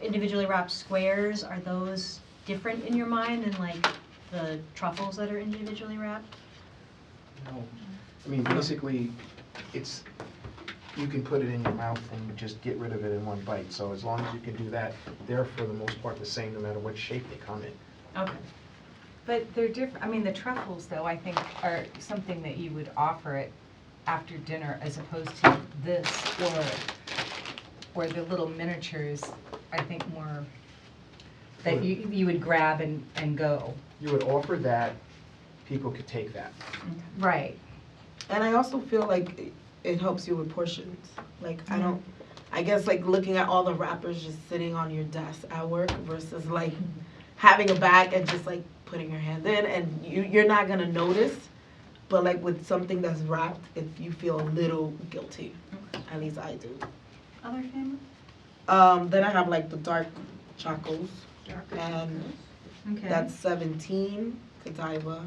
individually wrapped squares, are those different in your mind than like the truffles that are individually wrapped? No. I mean, basically, you can put it in your mouth and just get rid of it in one bite. So as long as you can do that, they're for the most part the same no matter what shape they come in. Okay. But they're different, I mean, the truffles though, I think are something that you would offer it after dinner as opposed to this or the little miniatures, I think more that you would grab and go. You would offer that, people could take that. Right. And I also feel like it helps you with portions. Like I guess like looking at all the wrappers just sitting on your desk at work versus like having a bag and just like putting your hand in and you're not gonna notice. But like with something that's wrapped, if you feel a little guilty, at least I do. Other family? Then I have like the dark chocos, and Okay. that's 17, Godiva,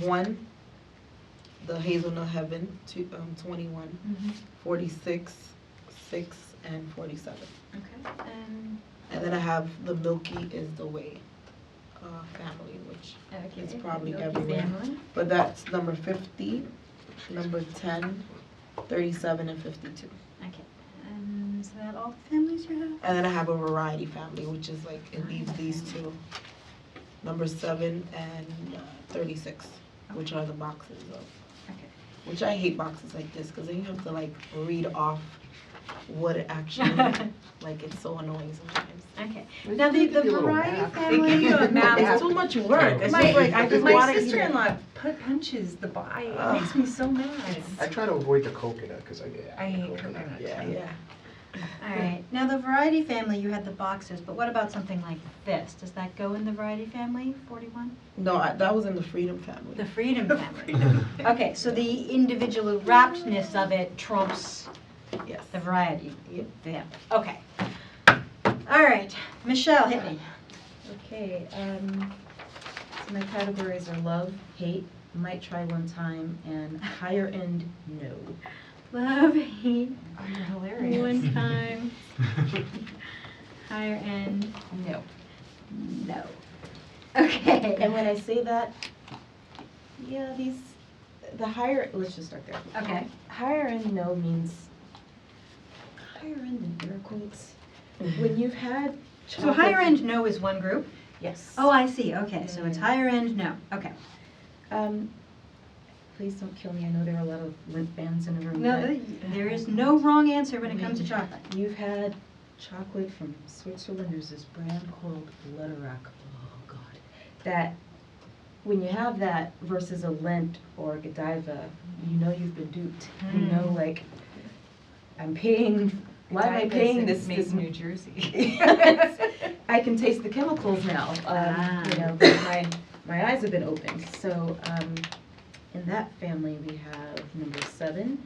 1, the Hazelnut Heaven, 21, Mhm. 46, 6, and 47. Okay. And then I have the Milky is the Way family, which Okay. it's probably Milky everywhere. family. But that's number 50, number 10, 37, and 52. Okay. And is that all the families you have? And then I have a variety family, which is like, it leaves these two, number 7 and 36, which are the boxes of, Okay. which I hate boxes like this, because then you have to like read off what it actually, like, it's so annoying sometimes. Okay. Now, the variety They family. give you a map. It's too much work. It's My, just like, I just my want to eat it. sister-in-law punches the buy. It makes me so mad. I try to avoid the coconut because I hate coconut. Yeah. Yeah. All right. Now, the variety family, you had the boxes, but what about something like this? Does that go in the variety family, 41? No, that was in the Freedom family. The freedom family. Okay, so the individual wrappedness of it trumps Yes. the variety. Yep. Yeah. Okay. All right. Michelle, hit me. Okay, so my categories are love, hate, might try one time, and higher end, no. Love, hate, Oh, you're hilarious. one time, higher end, No. no. Okay. And when I say that, yeah, the higher, let's just start there. Okay. Higher end no means, higher end in air quotes, when you've had So chocolate. higher end no is one group? Yes. Oh, I see. Okay, so it's Yeah. higher end no. Okay. Please don't kill me, I know there are a lot of limp fans in the room. No, but there is no wrong answer when it comes to chocolate. You've had chocolate from Switzerland, there's this brand called Lederach, oh God. That, when you have that versus a Lent or a Godiva, you know you've been duped. You know, like, I'm paying, why am I paying this? Make New Jersey. I can taste the chemicals now. Ah. You know, but my eyes have been opened. So, in that family, we have number 7,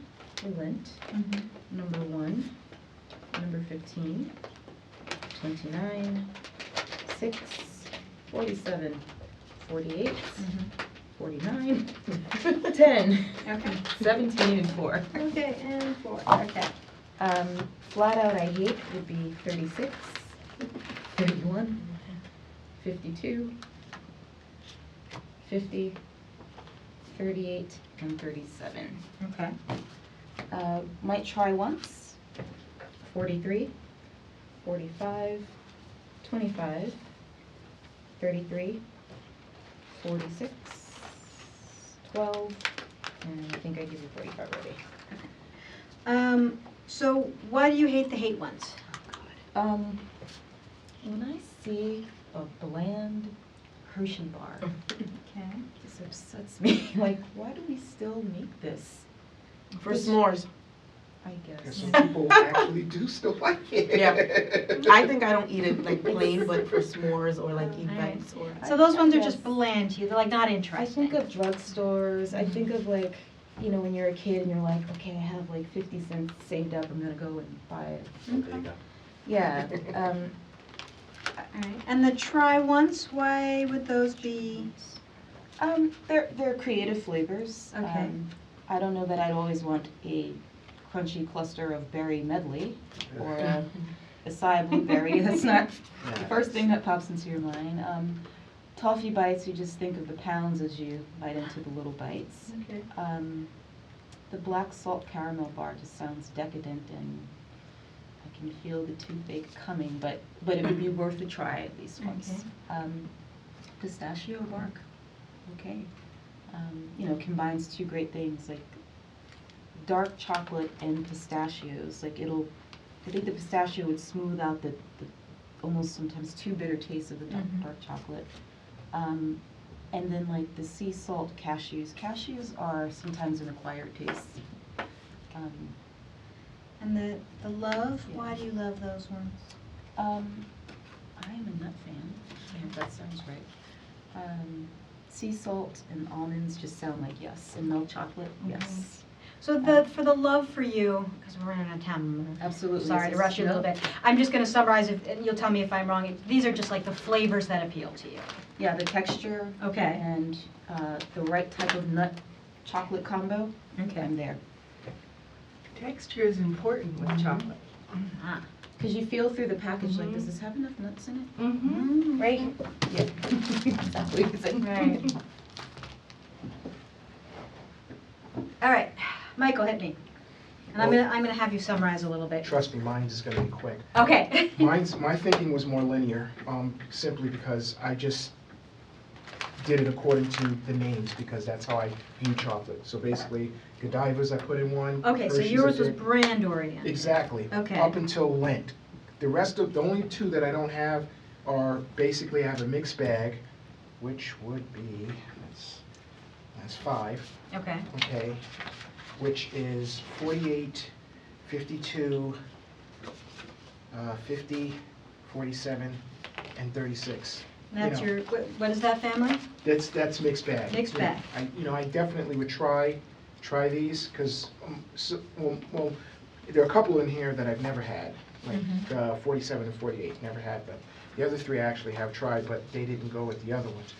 Lent, number 1, number 15, 29, 6, 47, 48, 49, 10, Okay. 17, and 4. Okay, and 4. Okay. Flat out I hate would be 36, 31, 52, 50, 38, and 37. Okay. Might try once, 43, 45, 25, 33, 46, 12, and I think I give you 45 already. So why do you hate the hate ones? When I see a bland Hershey bar, Okay. this upsets me. Like, why do we still make this? For s'mores. I And guess. some people actually do still like it. Yeah. I think I don't eat it like plain, but for s'mores or like events or. So those ones are Yes. just bland to you, they're like not I interesting. think of drugstores, I think of like, you know, when you're a kid and you're like, okay, I have like 50 cents saved up, I'm gonna go and buy it. There you go. Yeah, All right. And the try once, why would those be? they're creative flavors. Okay. I don't know that I'd always want a crunchy cluster of berry medley or a acai blueberry. That's not the first thing that pops into your mind. Toffee bites, you just think of the pounds as you bite into the little bites. Okay. The black salt caramel bar just sounds decadent, and I can feel the toothache coming, but it would be worth a try at least once. Pistachio bark, okay. You know, combines two great things, like dark chocolate and pistachios. Like I think the pistachio would smooth out the almost sometimes too bitter taste of the dark chocolate. And then like the sea salt cashews. Cashews are sometimes an acquired taste. And the love, why do you love those ones? I am a nut fan, if that sounds right. Sea salt and almonds just sound like yes, and milk chocolate, yes. So for the love for you, because we're running out of time, I'm gonna- Absolutely. sorry to rush you a little bit. I'm just gonna summarize, and you'll tell me if I'm wrong. These are just like the flavors that appeal to you. Yeah, the texture. Okay. And the right type of nut chocolate combo. Okay. I'm there. Texture is important with chocolate. Ah. Because you feel through the package, like, does this have enough nuts in it? Mm-hmm. Right? Yeah. Exactly. Right. All right, Michael, hit me. And I'm gonna have you summarize a little bit. Trust me, mine is gonna be quick. Okay. My thinking was more linear, simply because I just did it according to the names, because that's how I view chocolate. So basically, Godiva's I put in one. Okay, so Hershey's I yours was did. brand oriented. Exactly. Okay. Up until Lent. The only two that I don't have are basically I have a mixed bag, which would be, that's 5, Okay, okay, which is 48, 52, 50, 47, and 36. that's You know, your, what is that family? That's mixed bag. Mixed You know, bag. I definitely would try these, because, well, there are a couple in here that I've never had, like Mhm. 47 and 48, never had them. The other 3 I actually have tried, but they didn't go with the other ones.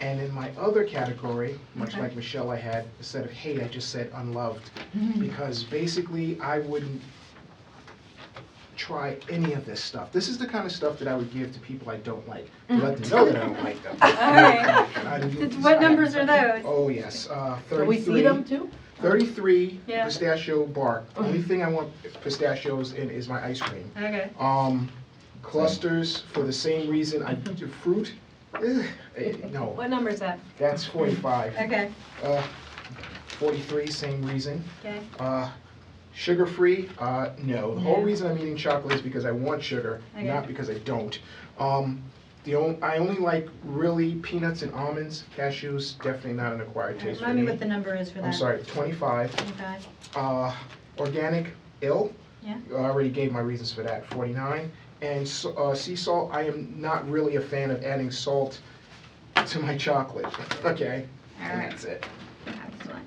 And in my other category, much Okay. like Michelle, I had, instead of hate, I just said unloved. Mhm. Because basically, I wouldn't try any of this stuff. This is the kind of stuff that I would give to people I don't like, to let them know that I don't like them. All right. What numbers are those? Oh, yes, 33. Can we feed them too? 33 Yeah. pistachio bark. Only thing I want pistachios in is my ice cream. Okay. Clusters, for the same reason I do fruit. No, What number is that? that's 45. Okay, 43, same reason. okay. Sugar-free, no. The whole Yeah. reason I'm eating chocolate is because I want sugar, Okay. not because I don't. I only like really peanuts and almonds. Cashews, definitely not an acquired taste for Remind me me. what the number is for that. I'm sorry, 25. 25. Organic, ill. Yeah. I already gave my reasons for that, 49. And sea salt, I am not really a fan of adding salt to my chocolate, okay? All And right. that's it. Excellent.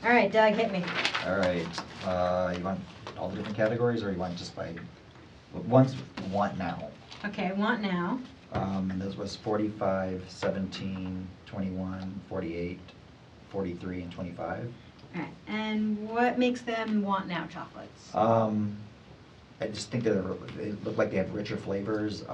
All right, Doug, hit me. All right, you want all the different categories, or you want just by, ones want now? Okay, want now. This was 45, 17, 21, 48, 43, and 25. All right, and what makes them want now chocolates? I just think they look like they have richer flavors.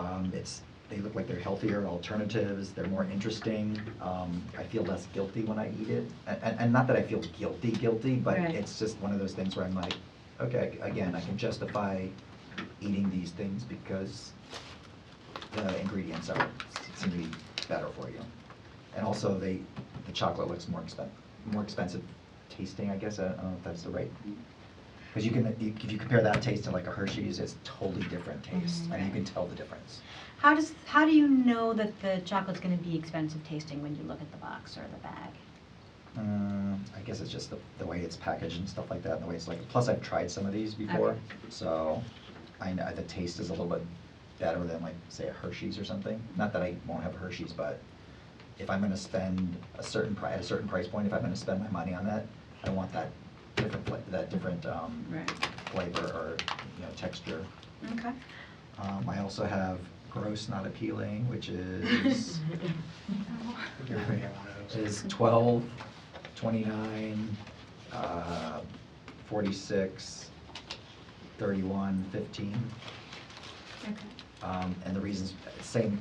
They look like they're healthier alternatives. They're more interesting. I feel less guilty when I eat it, and not that I feel guilty, but Right. it's just one of those things where I'm like, okay, again, I can justify eating these things because the ingredients seem to be better for you, and also the chocolate looks more expensive tasting. I guess I don't know if that's the right. Because if you compare that taste to like a Hershey's, it's totally different taste, and you can tell the difference. How do you know that the chocolate's going to be expensive tasting when you look at the box or the bag? I guess it's just the way it's packaged and stuff like that, and the way it's like. Plus, I've tried some of these before, Okay. so I know the taste is a little bit better than like say a Hershey's or something. Not that I won't have a Hershey's, but if I'm going to spend at a certain price point, if I'm going to spend my money on that, I want that different Right. flavor or texture. Okay. I also have gross not appealing, which is Everybody had one of those. is 12, 29, 46, 31, 15. Okay. And the reasons,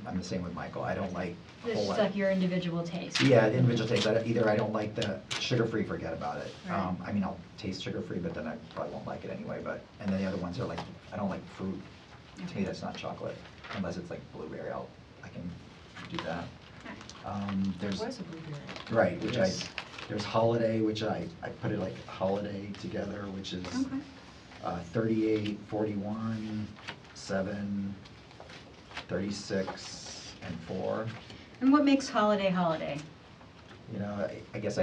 I'm the same with Michael. I don't like a This whole is lot. like your individual taste. Yeah, the individual taste. Either I don't like the sugar-free, forget about it. Right. I mean, I'll taste sugar-free, but then I probably won't like it anyway. And then the other ones are like, I don't like fruit. To me, Okay. that's not chocolate, unless it's like blueberry. I can do that. There There's was a blueberry. right, which Yes. there's holiday, which I put it like holiday together, which is Okay. 38, 41, 7, 36, and 4. And what makes holiday holiday? I guess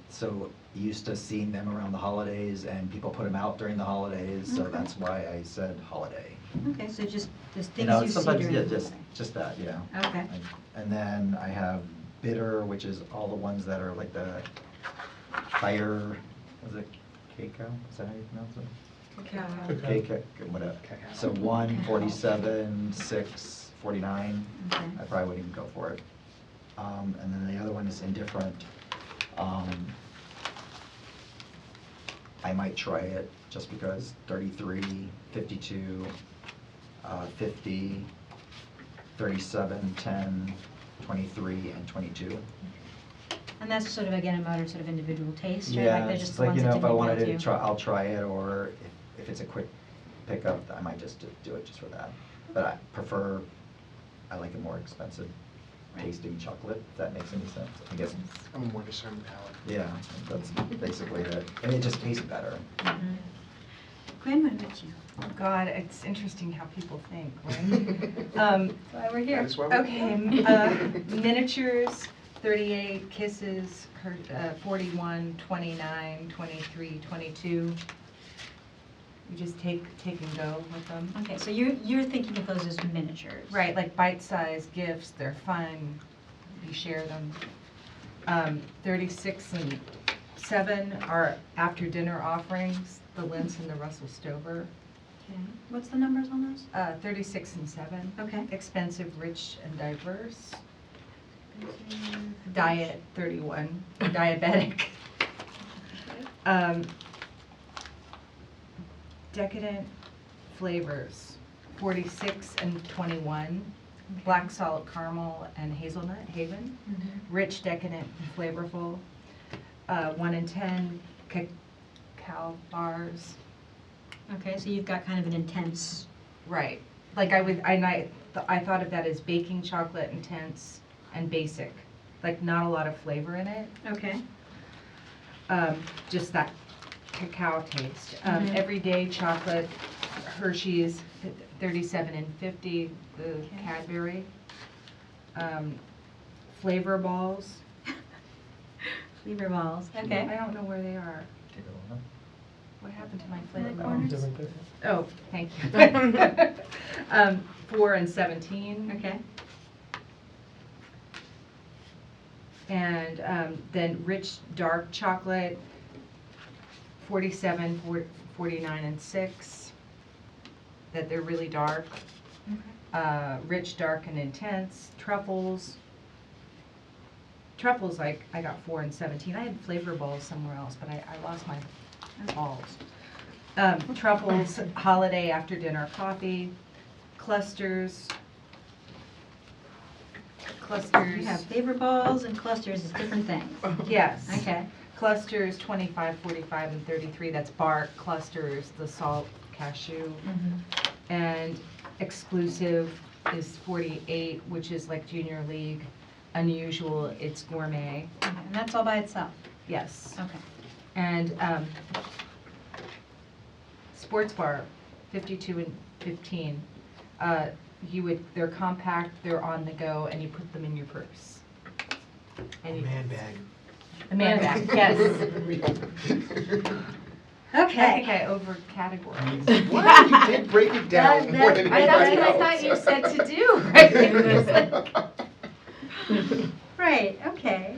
so used to seeing them around the holidays, and people put them out during the holidays, so Okay. that's why I said holiday. Okay, so just things You you know, see sometimes, during yeah, the just, holiday. just that, yeah. Okay. And then I have bitter, which is all the ones that are like the fire, was it Keiko? Is that how you pronounce it? Okay. Keiko, whatever. Cacao. So 1, 47, 6, 49. Okay. I probably wouldn't even go for it. And then the other one is indifferent. I might try it just because 33, 52, 50, 37, 10, 23, and 22. And that's sort of, again, a matter of sort of individual taste, right? Yeah, Like they're it's just just the like, ones that if I didn't wanted appeal to to try, you. I'll try it, or if it's a quick pickup, I might just do it just for that. But I like it more expensive. Right. tasting chocolate, if that makes any sense. I guess, I'm a more discerning palate. yeah, that's basically it. And it just tastes better. Mhm. Quinn, what about you? Oh, God, it's interesting how people think, right? That's why we're here. That is why we're Okay, miniatures, 38, kisses, 41, 29, 23, 22. You just take and go with them. Okay, so you're thinking of those as miniatures. Right, like bite-sized gifts, they're fun, you share them. 36 and 7 are after-dinner offerings, the Lints and the Russell Stover. Okay. What's the numbers on those? 36 and 7. Okay. Expensive, rich, and diverse. Diet, 31, or diabetic. Decadent flavors, 46 and 21. Black salt caramel and hazelnut, Haven. Rich, decadent, and flavorful. 1 and 10, cacao bars. Okay, so you've got kind of an intense. Right. Like I thought of that as baking chocolate, intense, and basic. Like not a lot of flavor in it. Okay. Just that cacao taste. Mhm. Everyday chocolate, Hershey's, 37 and 50, the Okay. Cadbury. Flavor balls. Flavor balls. I Okay. don't know where they are. Take a look. What happened to my In flavor the balls? corners? Oh, thank you. 4 and 17. Okay. And then rich dark chocolate, 47, 49, and 6, that they're really dark. Rich, dark, and intense. Truffles. Truffles, I got 4 and 17. I had flavor balls somewhere else, but I lost my balls. Truffles, holiday after dinner coffee. Clusters. You have flavor balls and clusters as different things. Yes. Okay. Clusters, 25, 45, and 33, that's bark. Clusters, the salt cashew. And exclusive is 48, which is like junior league. Unusual, it's gourmet. Okay, and that's all by itself. Yes. Okay. And sports bar, 52 and 15. They're compact, they're on the go, and you put them in your purse. And you, Man bag. a man bag, yes. I think Okay. I over categorized. Wow, you did break it down That- more that- than That's what anybody I thought you else. said to do, right? It was like- Right. Okay.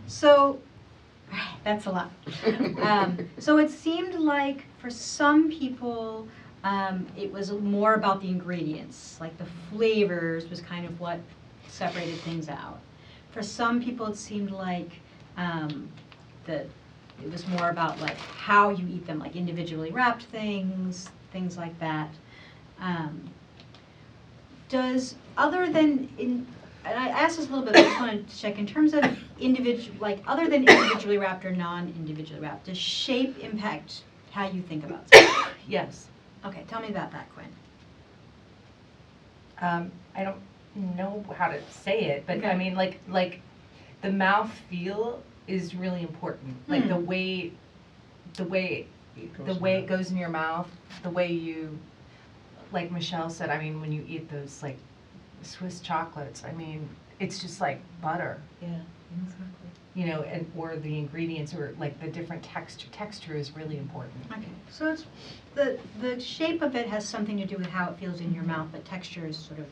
So that's a lot. So it seemed like for some people, it was more about the ingredients, like the flavors was kind of what separated things out. For some people, it seemed like it was more about like how you eat them, like individually wrapped things like that. Does other than and I asked this a little bit, I just wanted to check, in terms of other than individually wrapped or non-individually wrapped, does shape impact how you think about stuff? Yes. Okay, tell me about that, Quinn. I don't know how to say it, but Okay. I mean, like the mouth feel is really important. Like Hmm. the way it goes in your mouth, the way you, like Michelle said, I mean, when you eat those like Swiss chocolates, I mean, it's just like butter. Yeah, exactly. You know, and or the ingredients or like the different texture. Texture is really important. Okay, so it's, the shape of it has something to do with how it feels in your mouth, but texture is sort of,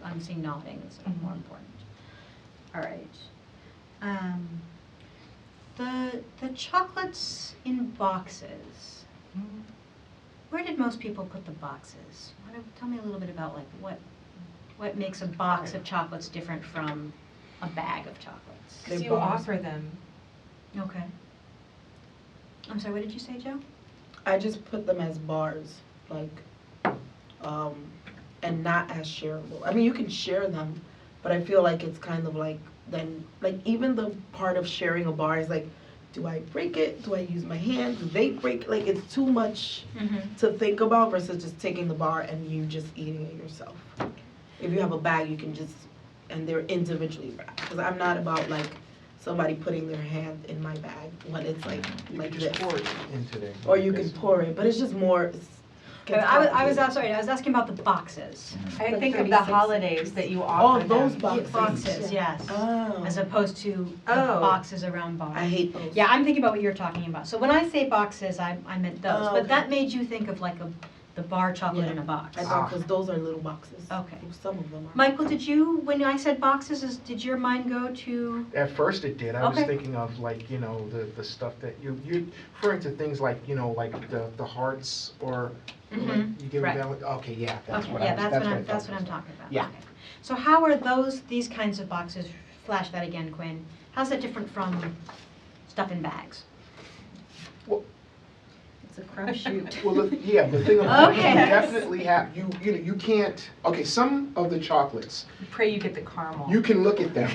I'm seeing nodding is sort of more important. All right. The chocolates in boxes, where did most people put the boxes? Tell me a little bit about like what makes a box of chocolates different from a bag of chocolates? Because They're you bars. offer them. Okay. I'm sorry, what did you say, Joe? I just put them as bars, like, and not as shareable. I mean, you can share them, but I feel like it's kind of like then, like even the part of sharing a bar is like, do I break it? Do I use my hand? Do they break? Like it's too much Mm-hmm. to think about versus just taking the bar and you just eating it yourself. if you have a bag, you can just, and they're individually wrapped. Because I'm not about like somebody putting their hand in my bag when it's like You like can just this. pour it into there. Or you can pour it, but it's just more. Gets I was complicated. sorry, I was asking about the boxes. I The think of the 36. holidays that you Oh, offer those them. boxes. Boxes, yes, Oh. as opposed to the Oh. boxes around bars. I hate those. Yeah, I'm thinking about what you're talking about. So when I say boxes, I meant those, Oh, but okay. that made you think of like the bar chocolate Yeah. in a box. I thought because those are little boxes. Okay. Some of them are. Michael, did you, when I said boxes, did your mind go to? At first it did. I was Okay. thinking of like, you know, the stuff that you're referring to things like, you know, like the hearts or like Mhm. you give Right. them, okay, yeah, that's Okay, what yeah, I was, that's that's what what I I'm, thought that's it what I'm was. talking about. Yeah. Okay. So how are these kinds of boxes, flash that again, Quinn, how's that different from stuff in bags? It's a crapshoot. Well, the thing about it, you Okay. definitely have, you know, you can't, okay, some of the chocolates, Pray you get the caramel. you can look at them,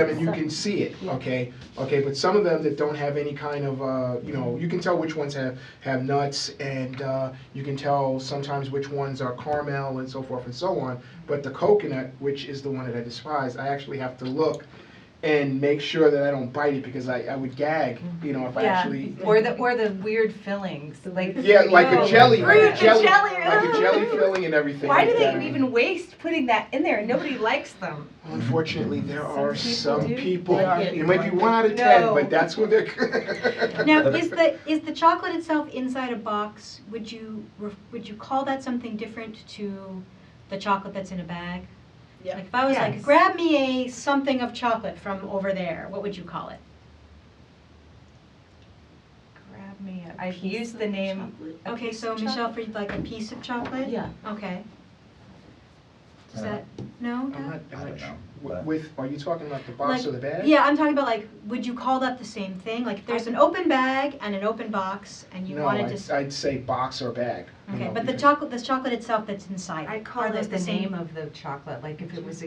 and you can see it, okay? Okay, but some of them that don't have any kind of, you know, you can tell which ones have nuts, and you can tell sometimes which ones are caramel and so forth and so on. But the coconut, which is the one that I despise, I actually have to look and make sure that I don't bite it, because I would gag, you know, if I actually. Or the weird fillings, like. Yeah, like a Oh, jelly, like fruit a jelly, and like a jelly. jelly filling and everything. Why like do they that. even waste putting that in there? Nobody likes them. Unfortunately, there are Some some people do. people, There are it might be people. 1 out of 10, No. but that's what they're. Now, is the chocolate itself inside a box, would you call that something different to the chocolate that's in a bag? Yeah. Like if I was like, Yes. grab me a something of chocolate from over there, what would you call it? Grab me. I've used the name. a Okay, piece so of Michelle, chocolate. for like a piece of chocolate? Yeah. Okay. Does Uh, that, no? I'm Doug? not, I I'm don't not sure. know, but- With, are you talking about the box Like, or the bag? Yeah, I'm talking about like, would you call that the same thing? Like if there's an open bag and an open box and you No, wanted I'd, to. I'd say box or bag. you Okay, know, but the because- chocolate itself that's inside. I call are those it the same? name of the chocolate, like if it was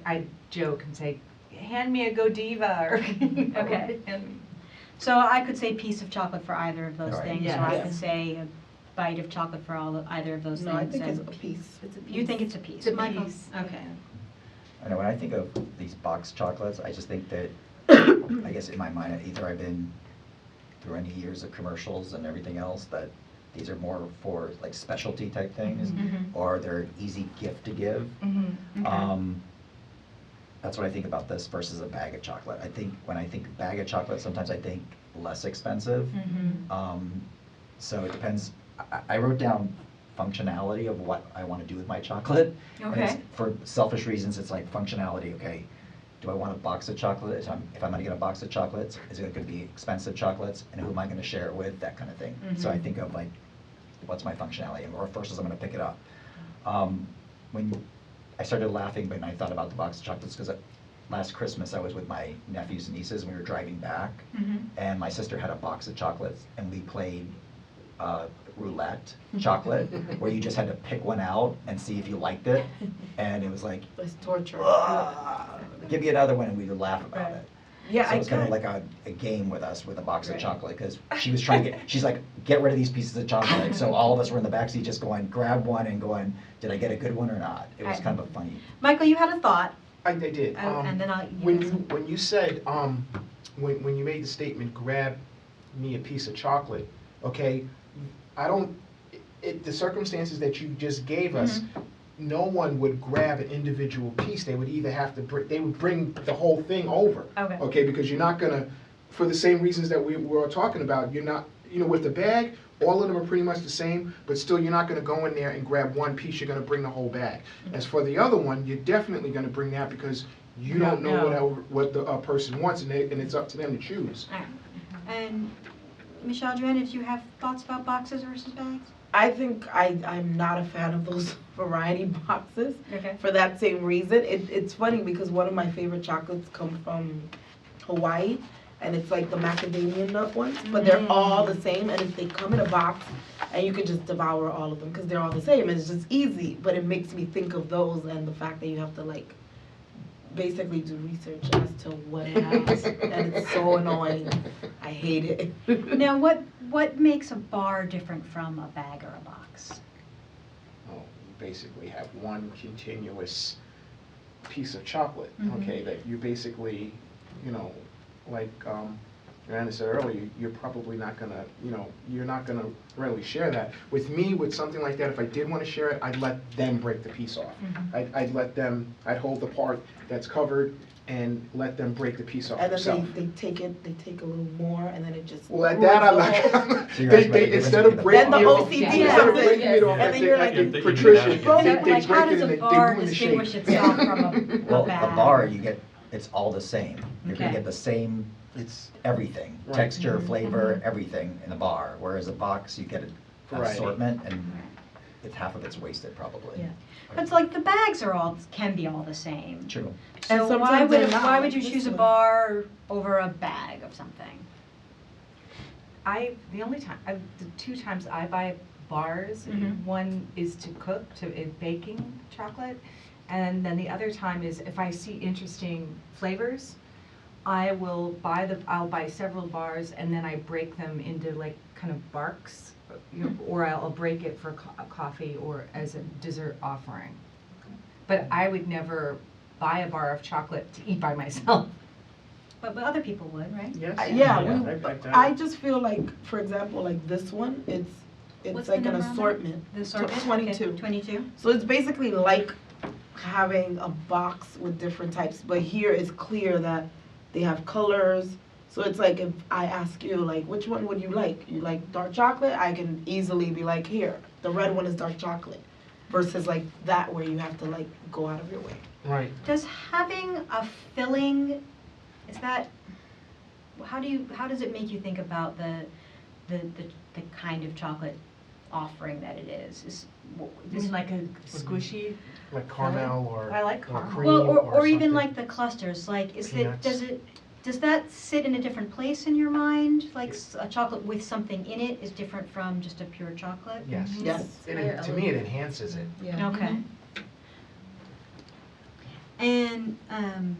I'd joke and say, hand me a Godiva, or, you know, Okay. and- So I could say piece of chocolate for either of those All right. things, or Yes. I could say a bite of chocolate for either of those No, things. I think it's and a piece. You think it's a piece? It's a Michael? piece. Okay. I know when I think of these box chocolates, I just think that, I guess in my mind, either I've been through any years of commercials and everything else, that these are more for like specialty type things, Mhm. or they're an easy gift to give. Okay. That's what I think about this versus a bag of chocolate. I think when I think bag of chocolate, sometimes I think less expensive. Mhm. So it depends. I wrote down functionality of what I want to do with my chocolate. And it's- Okay. For selfish reasons, it's like functionality, okay, do I want a box of chocolate? If I'm gonna get a box of chocolates, is it gonna be expensive chocolates? And who am I gonna share it with? That kind of thing. So I Mhm. think of like, what's my functionality? Or versus I'm gonna pick it up. When I started laughing when I thought about the box of chocolates, because last Christmas I was with my nephews and nieces and we were driving back. Mhm. And my sister had a box of chocolates, and we played roulette chocolate, where you just had to pick one out and see if you liked it. And it was like, It's torture. give me another one, and we would laugh about Right. it. Yeah, So I it was kind of got- like a game with us with a box Right. of chocolate, because she was trying to she's like, get rid of these pieces of chocolate. So all of us were in the backseat just going, grab one and going, did I get a good one or not? It was Right. kind of a funny. Michael, you had a thought, I did. and then I'll. When you said, when you made the statement, grab me a piece of chocolate, okay, I don't, the circumstances that you just gave us, no one would grab an individual piece. They would either have to, they would bring the whole thing over. Okay. Okay, because you're not gonna, for the same reasons that we were talking about, you're not, you know, with the bag, all of them are pretty much the same, but still you're not gonna go in there and grab one piece, you're gonna bring the whole bag. As for the other one, you're definitely gonna bring that because you don't know what the person wants, and it's up to them to choose. All right. And Michelle, Joanna, did you have thoughts about boxes versus bags? I think I'm not a fan of those variety boxes Okay. for that same reason. It's funny because one of my favorite chocolates come from Hawaii, and it's like the macadamia nut ones, but they're all the same, and if they come in a box, and you can just devour all of them because they're all the same, and it's just easy, but it makes me think of those and the fact that you have to like basically do research as to what it has, and it's so annoying. I hate it. Now, what makes a bar different from a bag or a box? Oh, basically have one continuous piece of chocolate, Mhm. okay, that you basically, you know, like, Miranda said earlier, you're probably not gonna, you know, you're not gonna really share that. With me, with something like that, if I did wanna share it, I'd let them break the piece off. Mhm. I'd let them, I'd hold the part that's covered and let them break the piece off And then themselves. they take a little more, and then it just. Well, at that, I'm ruins the whole- not, So you're they, asking about the instead difference of breaking between it the off, OCD instead of has it, breaking it off, and I then think, you're I like- think You Patricia, have to So, they like, break how it does and a they bar do in the shape. distinguish itself from a Well, bag? a bar, it's all the same. You're gonna Okay. get the same, it's everything, Right. texture, Mhm. flavor, Mhm. everything in a bar. Whereas a box, you get an Variety. assortment and half of it's wasted probably. Yeah. But it's like the bags can be all the same. True. And So sometimes they're not, why would like you this choose a one. bar over a bag of something? The 2 times I buy bars, Mhm. one is to cook, baking chocolate, and then the other time is if I see interesting flavors, I'll buy several bars and then I break them into like kind of barks, you know, or I'll break it for coffee or as a dessert offering. But I would never buy a bar of chocolate to eat by myself. But other people would, right? Yes. Yeah, I've done it. I just feel like, for example, like this one, What's it's the like an number on that? assortment. The assortment? 22. Okay, 22? So it's basically like having a box with different types, but here it's clear that they have colors. So it's like if I ask you, like, which one would you like? You like dark chocolate? I can easily be like, here, the red one is dark chocolate. Versus like that where you have to like go out of your way. Right. Does having a filling, how does it make you think about the kind of chocolate offering that it is? You mean like a squishy? Like caramel or. I like or caramel. cream Well, or even something. like the clusters, like, Peanuts. does that sit in a different place in your mind? Like a chocolate with something in it is different from just a pure chocolate? Yes. Yes. To me, it enhances it. Okay. And, and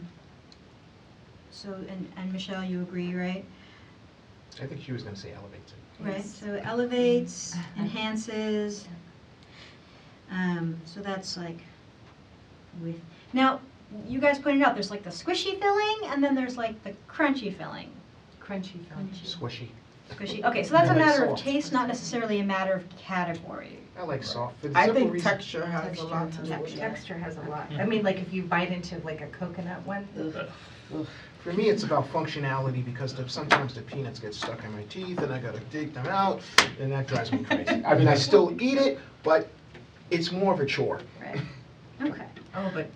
Michelle, you agree, right? I think she was gonna say elevates it. Right, Yes. so it elevates, enhances, so that's like with, now, you guys pointed out, there's like the squishy filling, and then there's like the crunchy filling. Crunchy film. Squishy. Squishy, okay, so that's a I like matter of soft. taste, not necessarily a matter of category. I like soft. For the I simple think reason- texture has a lot to do with that. Texture has a lot. I mean, like if you bite into like a coconut one. For me, it's about functionality because sometimes the peanuts get stuck in my teeth and I gotta dig them out, and that drives me crazy. I mean, I still eat it, but it's more of a chore. Right. Okay. Oh, but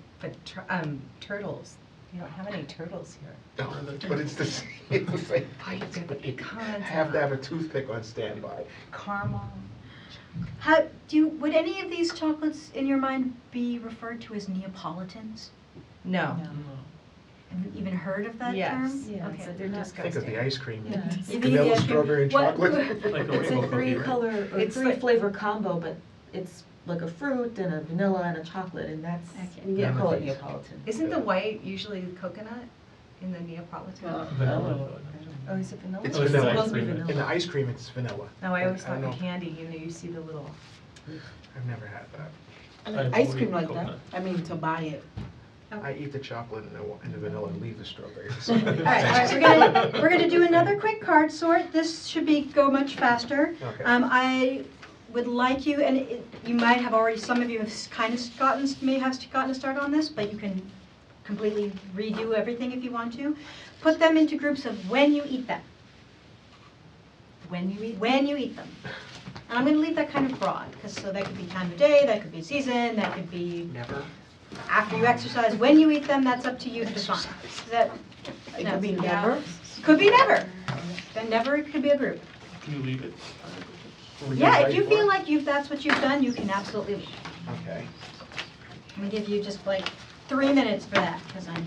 turtles. You don't have any turtles here. No, but it's the same. It's the same Oh, you've got the taste. pecans. I have to have a toothpick on standby. Caramel. Would any of these chocolates in your mind be referred to as Neapolitans? No. Have you even heard of that Yes. term? Yeah, Okay. So they're Think disgusting. of the ice cream. Yeah. You think Vanilla, the ice cream- strawberry, and what- chocolate. Like a It's rainbow a cookie, three right? color, or It's three like- flavor combo, but it's like a fruit and a vanilla and a chocolate, and that's, Okay. we call it Yeah. Neapolitan. Isn't the white usually coconut in the Neapolitan? Vanilla. Oh, is it vanilla? It's Oh, it's vanilla. ice Supposed to be cream. vanilla. In the ice cream, it's vanilla. No, I always I thought don't the know. candy, you see the little. I've never had that. I like I've ice only cream like that. coconut. I mean, to buy it. I eat the chocolate and the vanilla and leave the strawberries. All right, we're gonna do another quick card sort. This should go much faster. Okay. I would like you, and you might have already, some of you have may have gotten a start on this, but you can completely redo everything if you want to. Put them into groups of when you eat them. When you eat. When you eat them. And I'm gonna leave that kind of broad, so that could be time of day, that could be season, that could be Never. after you exercise. When you eat them, that's up to you to define. Is that? It no, could be it's- never. Could be never. Then never, it could be a group. Can you leave it? Yeah, if you feel like that's what you've done, you can absolutely leave. Okay. I'm gonna give you just like 3 minutes for that, because I'm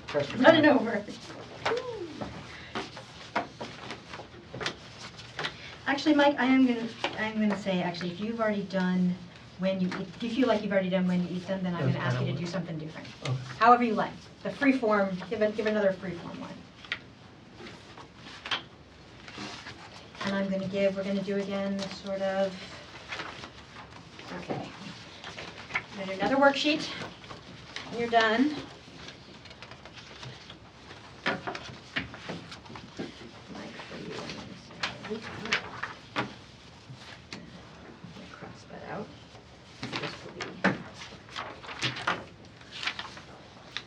Press for running time. over. Actually, Mike, I'm gonna say, actually, if you've already done when you eat, if you feel like you've already done when you eat them, then I'm That's gonna ask you to fine. do something different. Okay. However you like. The free form, give another free form one. And we're gonna do again, sort of, okay. And another worksheet. When you're done. Mike, for you, I'm going to say. Cross that out. This will be.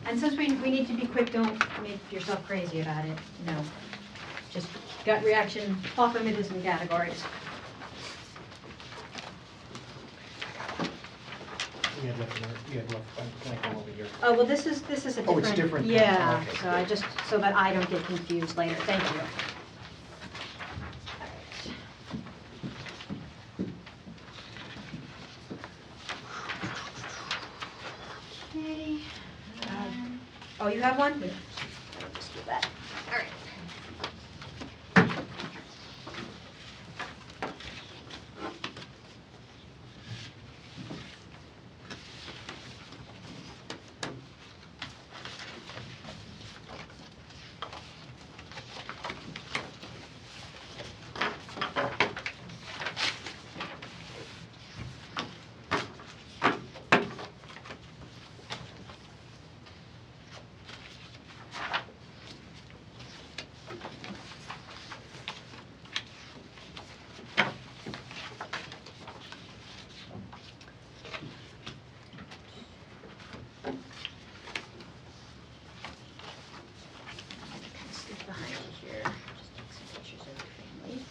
And since we need to be quick, don't make yourself crazy about it. No. Just gut reaction, off them into some categories. You had left, can I come over here? Oh, well, this is a different. Oh, it's different. Yeah, Okay. so I just, so that I don't get confused later. Thank you. Okay. Oh, you have one? I'll just do that. All right. Stick behind you here. Just take some pictures of your family.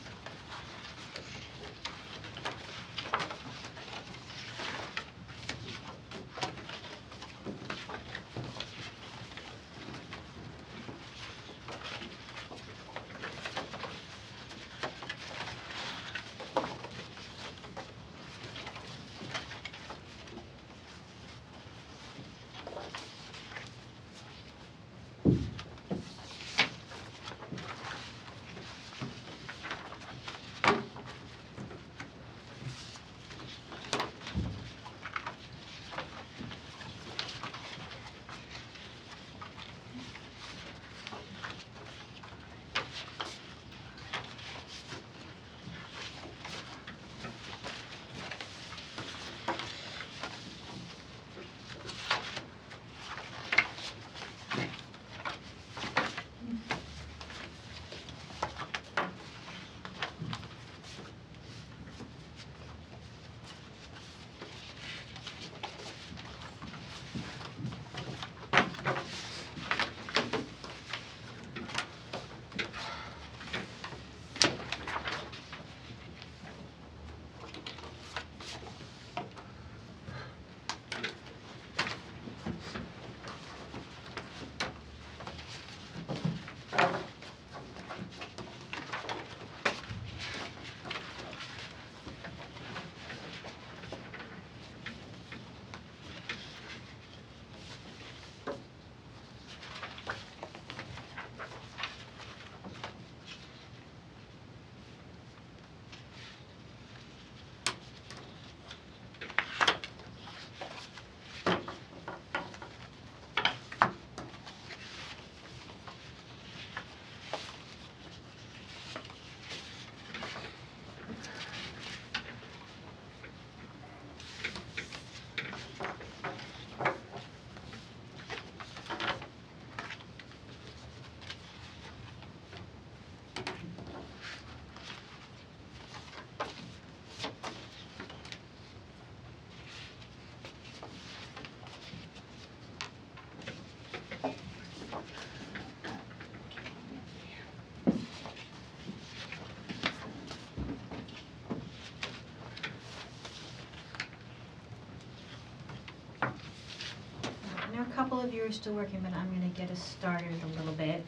I know a couple of you are still working, but I'm going to get us started a little bit.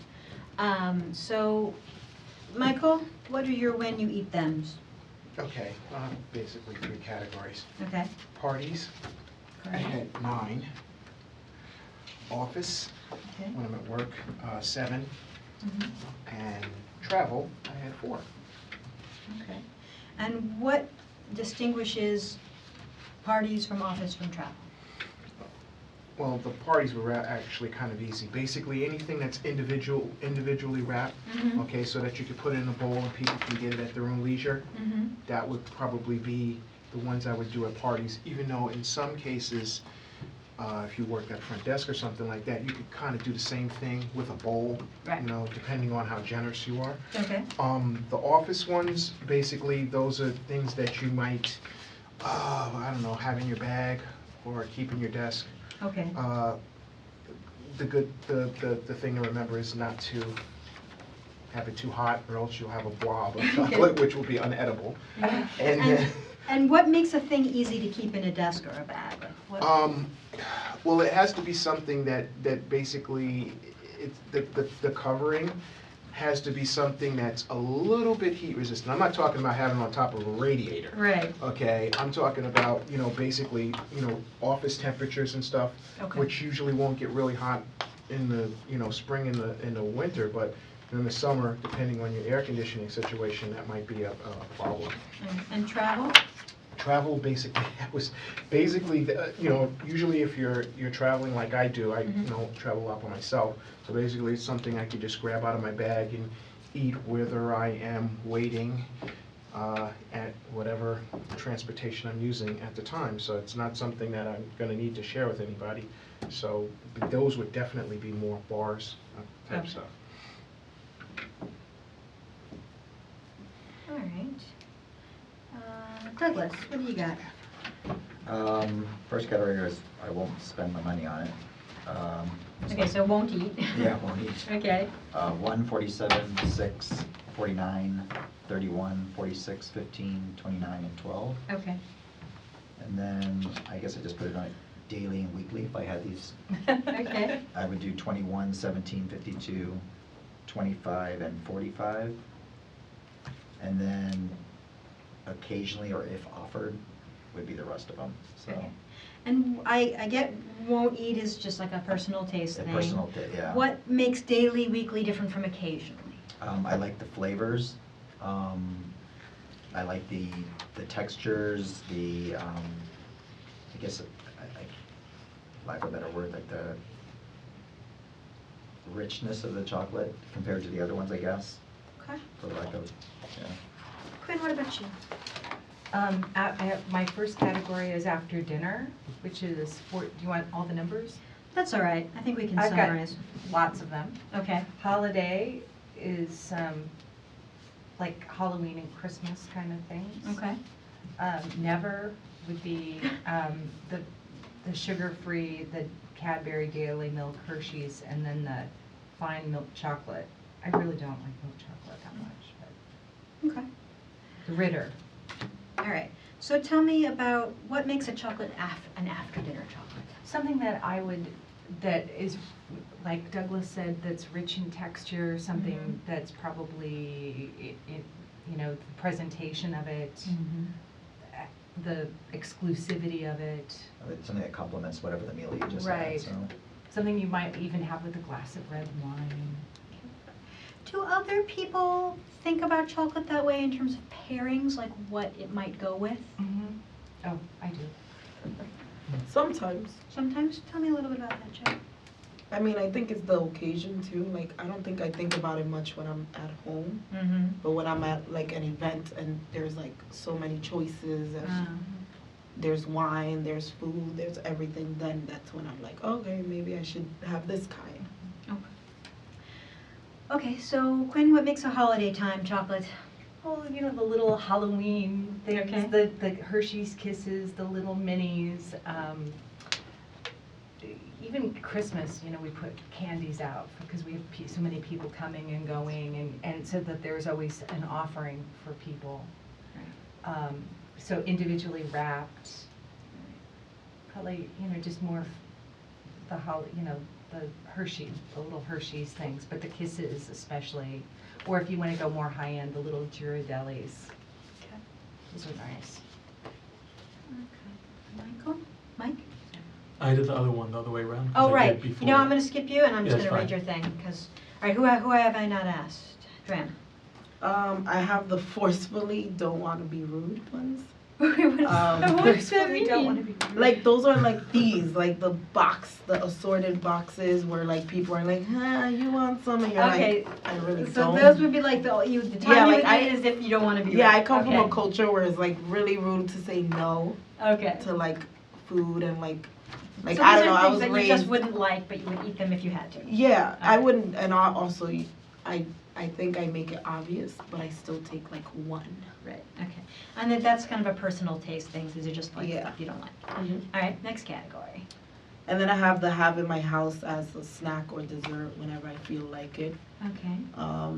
So, Michael, what are your when you eat thems? Okay, basically 3 categories. Okay. Parties, I had 9. Office, Okay. when I'm at work, 7. Mhm. And travel, I had 4. Okay. And what distinguishes parties from office from travel? Well, the parties were actually kind of easy. Basically, anything that's individually wrapped, Mhm. okay, so that you could put it in a bowl and people can get it at their own leisure, Mm-hmm. that would probably be the ones I would do at parties, even though in some cases, if you worked at front desk or something like that, you could kind of do the same thing with a bowl, Right. you know, depending on how generous you are. Okay. The office ones, basically, those are things that you might, I don't know, have in your bag or keep in your desk. Okay. The thing to remember is not to have it too hot, or else you'll have a blob of chocolate, which will be unedible. Yeah. And then, And what makes a thing easy to keep in a desk or a bag? Like what? well, it has to be something that basically, it's, the covering has to be something that's a little bit heat resistant. I'm not talking about having it on top of a radiator. Right. Okay, I'm talking about, you know, basically, you know, office temperatures and stuff, Okay. which usually won't get really hot in the, you know, spring and the winter, but in the summer, depending on your air conditioning situation, that might be a problem. And travel? Travel, basically, that was basically, you know, usually if you're traveling like I do, I, you know, travel a lot by myself. So basically, it's something I could just grab out of my bag and eat whether I am waiting at whatever transportation I'm using at the time. So it's not something that I'm gonna need to share with anybody. So those would definitely be more bars type Okay. stuff. All right. Douglas, what do you got? First category is I won't spend my money on it. Okay, so won't eat. Yeah, won't eat. Okay. 1, 47, 6, 49, 31, 46, 15, 29, and 12. Okay. And then I guess I just put it on daily and weekly if I had these. Okay. I would do 21, 17, 52, 25, and 45. And then occasionally, or if offered, would be the rest of them, so. Okay. And I get won't eat is just like a personal taste A thing. personal, yeah. What makes daily, weekly different from occasionally? I like the flavors. I like the textures, I guess, lack of a better word, like the richness of the chocolate compared to the other ones, I guess, Okay. for lack of, yeah. Quinn, what about you? My first category is after dinner, which is, do you want all the numbers? That's all right. I think we can I've got summarize. lots of them. Okay. Holiday is like Halloween and Christmas kind of things. Okay. Never would be the sugar-free, the Cadbury Daily Milk Hershey's, and then the fine milk chocolate. I really don't like milk chocolate that much, Okay. but the Ritter. All right. So tell me about what makes a chocolate an after-dinner chocolate. Something that is, like Douglas said, that's rich in texture, something that's probably, you know, the presentation of it, the exclusivity of it. Something that complements whatever the meal you just had, Right. so. Something you might even have with a glass of red wine. Do other people think about chocolate that way in terms of pairings, like what it might go with? Oh, I do. Sometimes. Sometimes. Tell me a little bit about that, Joe. I mean, I think it's the occasion too. Like, I don't think I think about it much when I'm at home. Mm-hmm. But when I'm at like an event and there's like so many choices and there's wine, there's food, there's everything, then that's when I'm like, okay, maybe I should have this kind. Okay, so Quinn, what makes a holiday time chocolate? Oh, you know, the little Halloween things, Okay. the Hershey's Kisses, the little minis. Even Christmas, you know, we put candies out because we have so many people coming and going, and so that there's always an offering for people. So individually wrapped, probably, you know, just more the the little Hershey's things, but the Kisses especially, or if you want to go more high-end, the little Ghirardellis. Okay. Those are nice. Okay. Michael? Mike? I did the other one the other way around. 'cause Oh, I did right. before. You know, I'm gonna skip you and I'm just Yeah, gonna it's read fine. your thing, because, all right, who have I not asked? Dram? I have the forcefully don't want to be rude ones. What does that We don't want to mean? be. Like those are like these, like the assorted boxes where like people are like, you want some? And you're Okay, like, I really so don't. those would be like the time Yeah, you like would eat as if you don't want to be. Yeah, I rude. come from a Okay. culture where it's like really rude to say no Okay. to like food and like So I these don't know, are I things was that you raised. just wouldn't like, but you would eat them if you had to. Yeah, I Okay. wouldn't, and also I think I make it obvious, but I still take like one. Right, okay. And that's kind of a personal taste thing, these are just like Yeah. stuff you don't like. Mhm. All right, next category. And then I have in my house as a snack or dessert whenever I feel like it. Okay.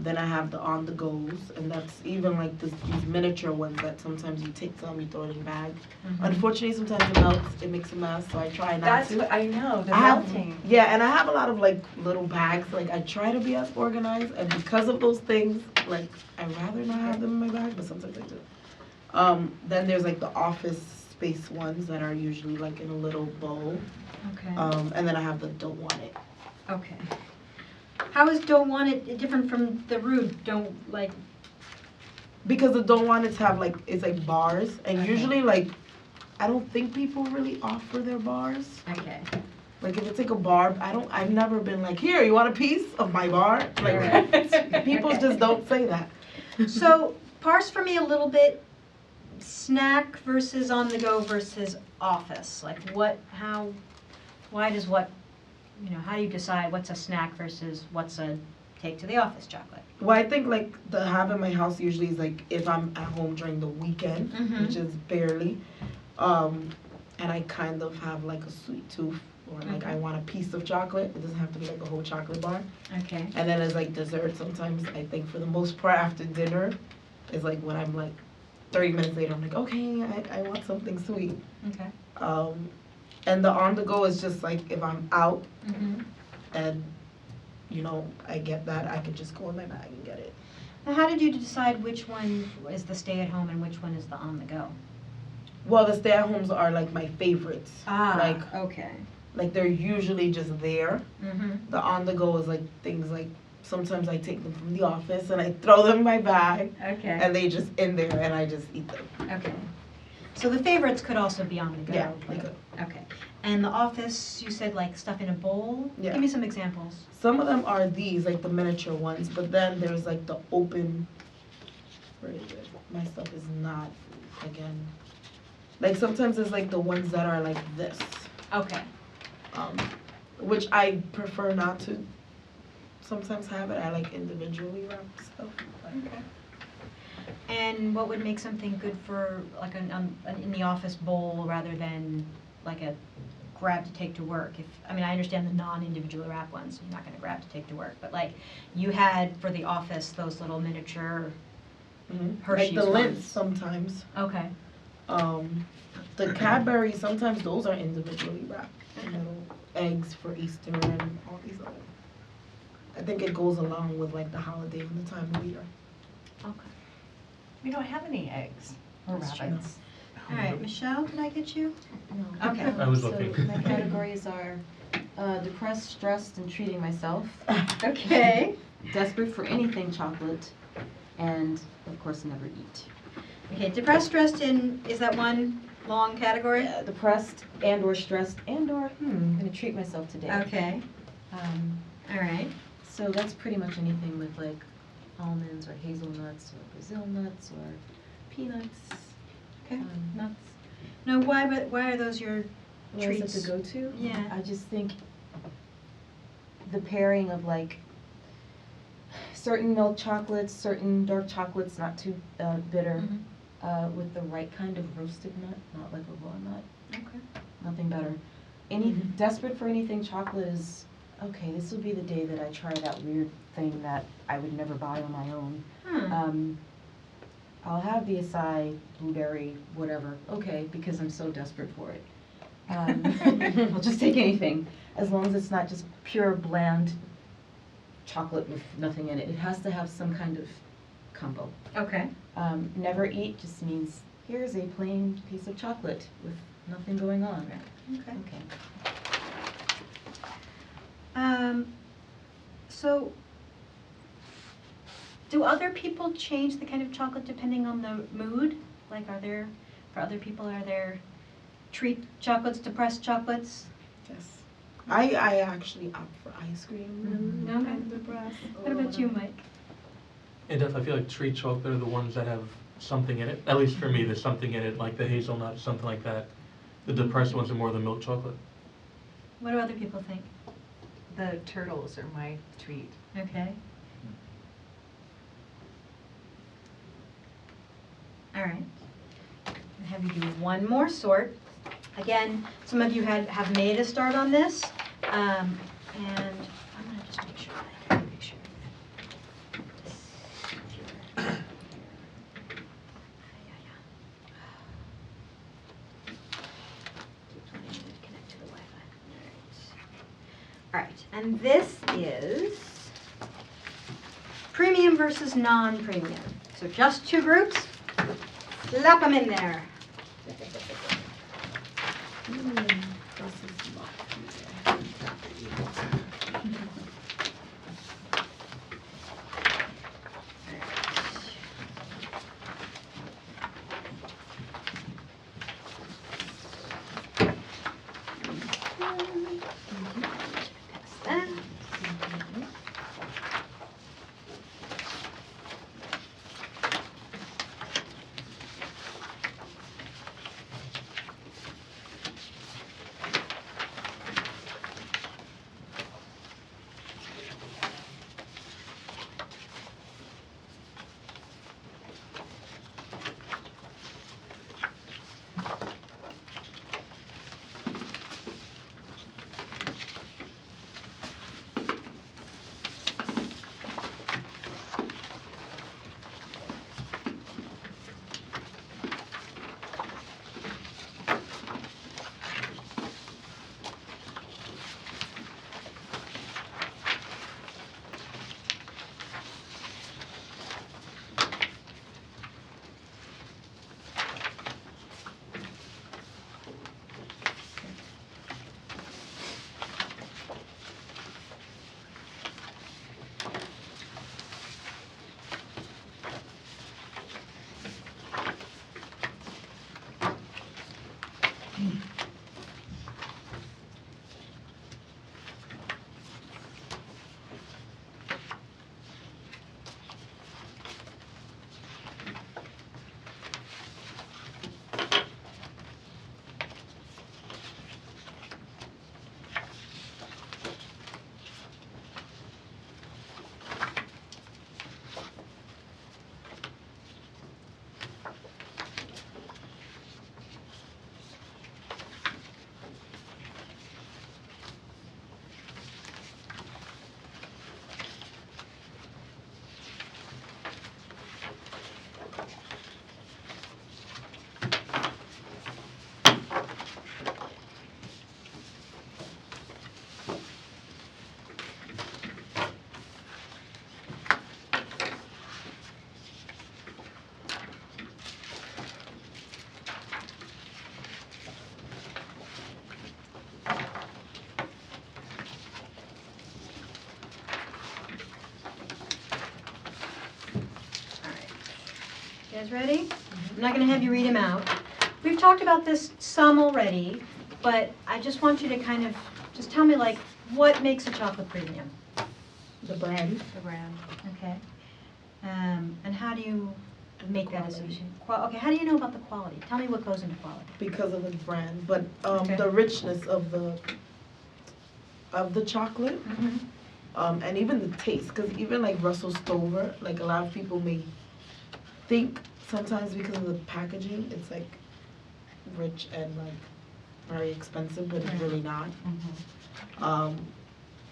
Then I have the on the goes, and that's even like these miniature ones that sometimes you take some, you throw it in a bag. Mhm. Unfortunately, sometimes it melts, it makes a mess, so I try not That's to. what I know. They're I have, melting. yeah, and I have a lot of like little bags. Like I try to be as organized, and because of those things, like I rather not have them in my bag, but sometimes I do. Then there's like the office space ones that are usually like in a little bowl. Okay. And then I have the don't want it. Okay. How is don't want it different from the rude don't like? Because the don't want it have like it's like bars, and Okay. usually like I don't think people really offer their bars. Okay. Like if it's like a bar, I've never been like, here, you want a piece of my bar? Like people Okay. just don't say that. So parse for me a little bit, snack versus on the go versus office. Like why does what, how do you decide what's a snack versus what's a take to the office chocolate? Well, I think like the have in my house usually is like if I'm at home during the weekend, Mhm. which is barely, and I kind of have like a sweet tooth or like I want a piece of chocolate. It doesn't have to be like a whole chocolate bar. Okay. And then as like dessert, sometimes I think for the most part after dinner is like when I'm like 30 minutes later, I'm like, okay, I want something sweet. Okay. And the on the go is just like if I'm out Mm-hmm. and I get that, I can just go in my bag and get it. Now, how did you decide which one is the stay at home and which one is the on the go? Well, the stay at homes are like my favorites. Like okay. they're usually just there. Mm-hmm. The on the go is like things like sometimes I take them from the office and I throw them in my bag Okay. and they just in there and I just eat them. Okay. So the favorites could also be on the go? Yeah, they could. Okay. And the office, you said like stuff in a bowl? Yeah. Give me some examples. Some of them are these, like the miniature ones, but then there's like the open, where is it? My stuff is not, again, like sometimes it's like the ones that are like this, Okay. which I prefer not to sometimes have it. I like individually wrapped stuff. Okay. And what would make something good for like an in the office bowl rather than like a grab to take to work? I understand the non-individually wrapped ones, you're not gonna grab to take to work, but like you had for the office, those little miniature, Hershey's Like the Lindt ones. sometimes. okay. The Cadbury, sometimes those are individually wrapped. Little eggs for Easter and all these other. I think it goes along with like the holiday and the time of year. Okay. We don't have any eggs or That's true. rabbits. All right, Michelle, did I get you? No. Okay. I was So looking. my categories are depressed, stressed, and treating myself, Okay. desperate for anything chocolate, and of course never eat. Okay, depressed, stressed, and is that one long category? Depressed and/or stressed and/or I'm gonna treat myself today. Okay, all right. So that's pretty much anything with like almonds or hazelnuts or Brazil nuts or peanuts. Okay, Um, nuts. Now, why are those your What is treats? it to go to? Yeah. I just think the pairing of like certain milk chocolates, certain dark chocolates, not too bitter, Mhm. with the right kind of roasted nut, not like a raw nut. Okay. Nothing better. Desperate for anything chocolate is, okay, this will be the day that I try that weird thing that I would never buy on my own. I'll have the acai, blueberry, whatever, okay, because I'm so desperate for it. I'll just take anything, as long as it's not just pure bland chocolate with nothing in it. It has to have some kind of combo. Okay. Never eat just means, here's a plain piece of chocolate with nothing going on. Okay. Okay. So, do other people change the kind of chocolate depending on the mood? Like, are there For other people, are there treat chocolates, depressed chocolates? Yes. I actually opt for ice cream Mhm. and the breast. What about you, Mike? And I feel like treat chocolate are the ones that have something in it. At least for me, there's something in it, like the hazelnut, something like that. The depressed ones are more the milk chocolate. What do other people think? The turtles are my treat. Okay. All right. I'll have you do one more sort. Again, some of you have made a start on this. And I'm going to just make sure I have a picture of this. Connect to the Wi-Fi. All right, and this is premium versus non-premium. So just two groups, slap them in there. Pass that. You guys ready? I'm not going to have you read them out. We've talked about this some already, but I just want you to kind of just tell me, like, what makes a chocolate premium? The brand. The brand. Okay. And how do you make that quality. assumption? Okay, how do you know about the quality? Tell me what goes into quality. Because of the brand, but Okay. the richness of the chocolate, and even the taste. Because even like Russell Stover, like a lot of people may think sometimes because of the packaging, it's like rich and like very expensive, but it's really not.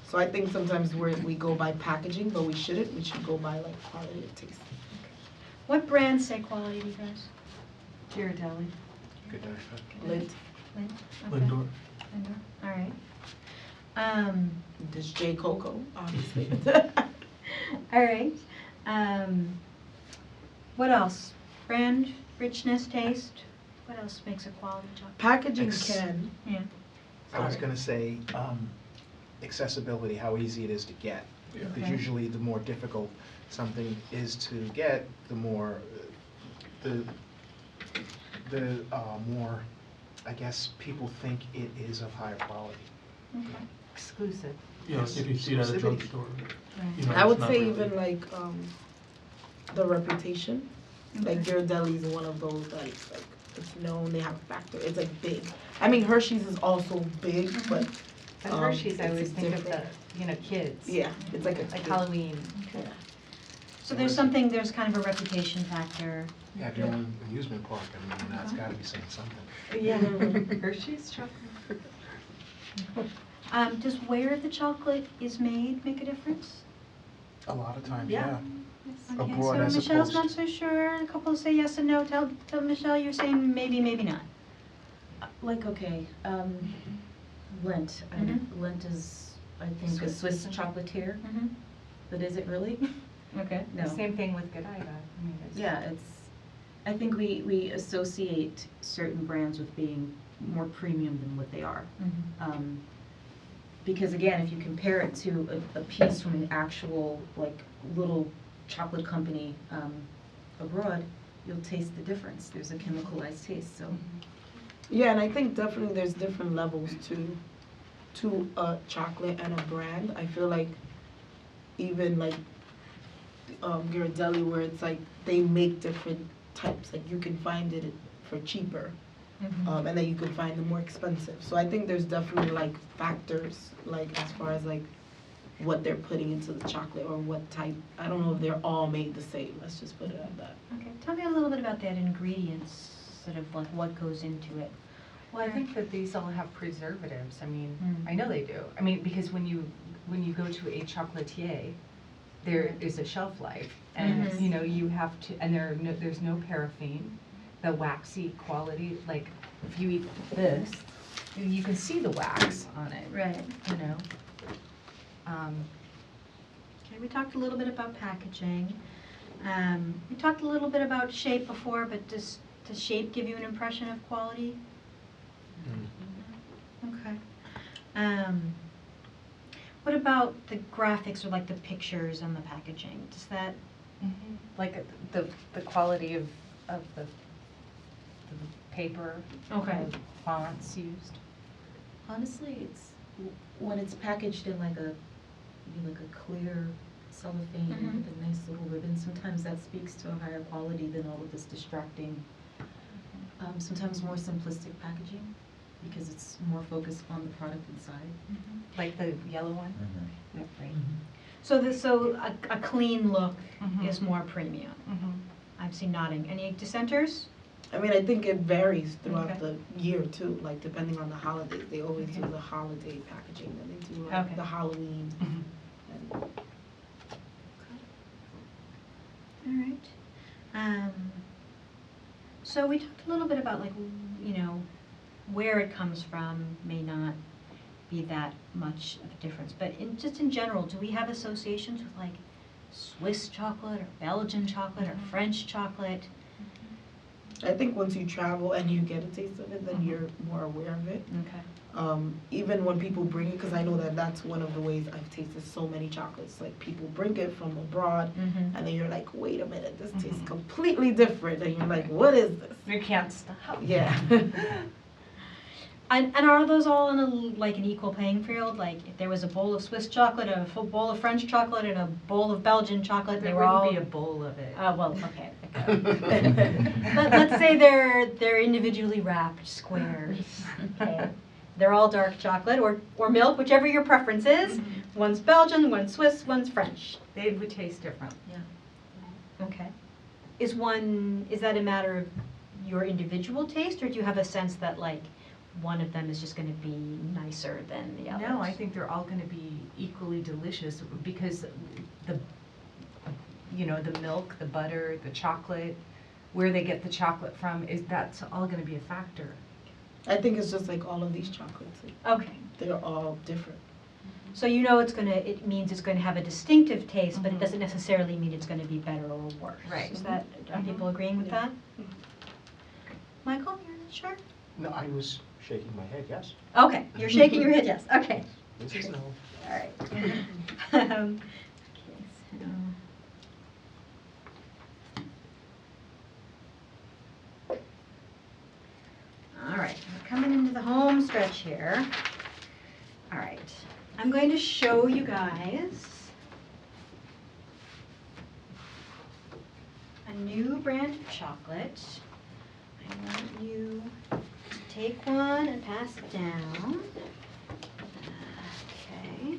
So I think sometimes we go by packaging, but we shouldn't. We should go by like quality of taste. What brands say quality to you guys? Ghirardelli. Good night. Lint, Lind? Okay. Lindor. Lindor, all right. there's J. Coco, obviously. All right. What else? Brand, richness, taste? What else makes a quality chocolate? Packaging Ex- can. Yeah. I was Sorry. gonna say, accessibility, how easy it is to get. Yeah. Because Okay. usually the more difficult something is to get, the more, the the more, I guess, people think it is of higher quality. Okay. Exclusive. You know, if you see it at a Exclusivity. drugstore, you know, I would it's not say really- even like the reputation. Like Ghirardelli is one of those that it's like it's known, they have a factor. It's like big. I mean Hershey's is also big, but But Hershey's, I it's always think of the, different. kids. Yeah, it's like a Like big- Halloween. Yeah. So there's kind of a reputation factor. You have your own amusement park, I mean, that's gotta be saying something. Yeah. Hershey's chocolate. Does where the chocolate is made make a difference? A lot of times, Yeah. yeah. Okay, Abroad so as Michelle's opposed- not so sure. A couple say yes and no. Tell Michelle you're saying maybe, maybe not. Like, okay, Lindt. Lindt is, I think, a Swiss chocolatier, Mm-hmm. but is it really? Okay. No. Same thing with Godiva. I mean, it's. Yeah, I think we associate certain brands with being more premium than what they are. Mm-hmm. Because again, if you compare it to a piece from an actual, like, little chocolate company abroad, you'll taste the difference. There's a chemicalized taste, so. Yeah, and I think definitely there's different levels to a chocolate and a brand. I feel like even like Ghirardelli, where it's like they make different types. Like you can find it for cheaper, Mm-hmm. and then you can find them more expensive. So I think there's definitely like factors, like as far as like what they're putting into the chocolate or what type. I don't know if they're all made the same. Let's just put it at that. Okay. Tell me a little bit about that ingredients, sort of like what goes into it. Well, I think that these all have preservatives. I mean, Mm. I know they do. I mean, because when you go to a chocolatier, there is a shelf life, and Mhm. you know you have to, and there's no paraffin, the waxy quality. Like if you eat this, you can see the wax on it. Right. You know. Okay, we talked a little bit about packaging. We talked a little bit about shape before, but does shape give you an impression of quality? Okay. What about the graphics or like the pictures on the packaging? Does that? Like the quality of the paper. Okay. The fonts used. Honestly, it's, when it's packaged in like a clear cellophane Mhm. with a nice little ribbon, sometimes that speaks to a higher quality than all of this distracting, sometimes more simplistic packaging, because it's more focused on the product inside. Like the yellow one. Mhm. Yep, right. So a clean look Mhm. is more premium. Mhm. I've seen nodding. Any dissenters? I mean, I think it varies throughout Okay. the year too, like depending on the holidays. They always do Okay. the holiday packaging, then they do like Okay. the Halloween. Mhm. And All right. So we talked a little bit about like, you know, where it comes from may not be that much of a difference, but just in general, do we have associations with like Swiss chocolate or Belgian chocolate or French chocolate? I think once you travel and you get a taste of it, then Mhm. you're more aware of it. Okay. Even when people bring it, because I know that that's one of the ways I've tasted so many chocolates. Like people bring it from abroad, Mm-hmm. and then you're like, wait a minute, this tastes Mhm. completely different, and you're like, what is this? You can't stop. Yeah. And are those all in like an equal playing field? Like if there was a bowl of Swiss chocolate, a full bowl of French chocolate, and a bowl of Belgian chocolate, they There were all. wouldn't be a bowl of it. Well, okay. Let's say they're individually wrapped squares. Okay. They're all dark chocolate or milk, whichever your preference is. One's Belgian, one's Swiss, one's French. They would taste different. Okay. Is that a matter of your individual taste, or do you have a sense that like one of them is just going to be nicer than the others? No, I think they're all going to be equally delicious because the milk, the butter, the chocolate, where they get the chocolate from, that's all going to be a factor. I think it's just like all of these chocolates. Okay. They're all different. So you know it means it's going to have a distinctive taste, but it Mhm. doesn't necessarily mean it's going to be better or worse. Right. Are people agreeing with Yeah. that? Michael, you're not sure? No, I was shaking my head, yes. Okay, you're shaking your head, yes, okay. This is no. All right. Okay, so. into the home stretch here. All right, I'm going to show you guys a new brand of chocolate. I want you to take one and pass it down. Okay.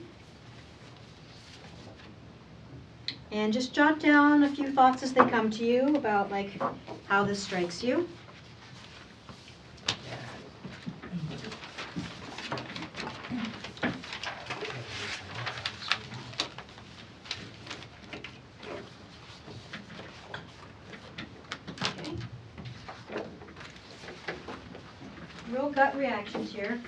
And just jot down a few thoughts as they come to you about like how this strikes you. Okay. Real gut reactions here.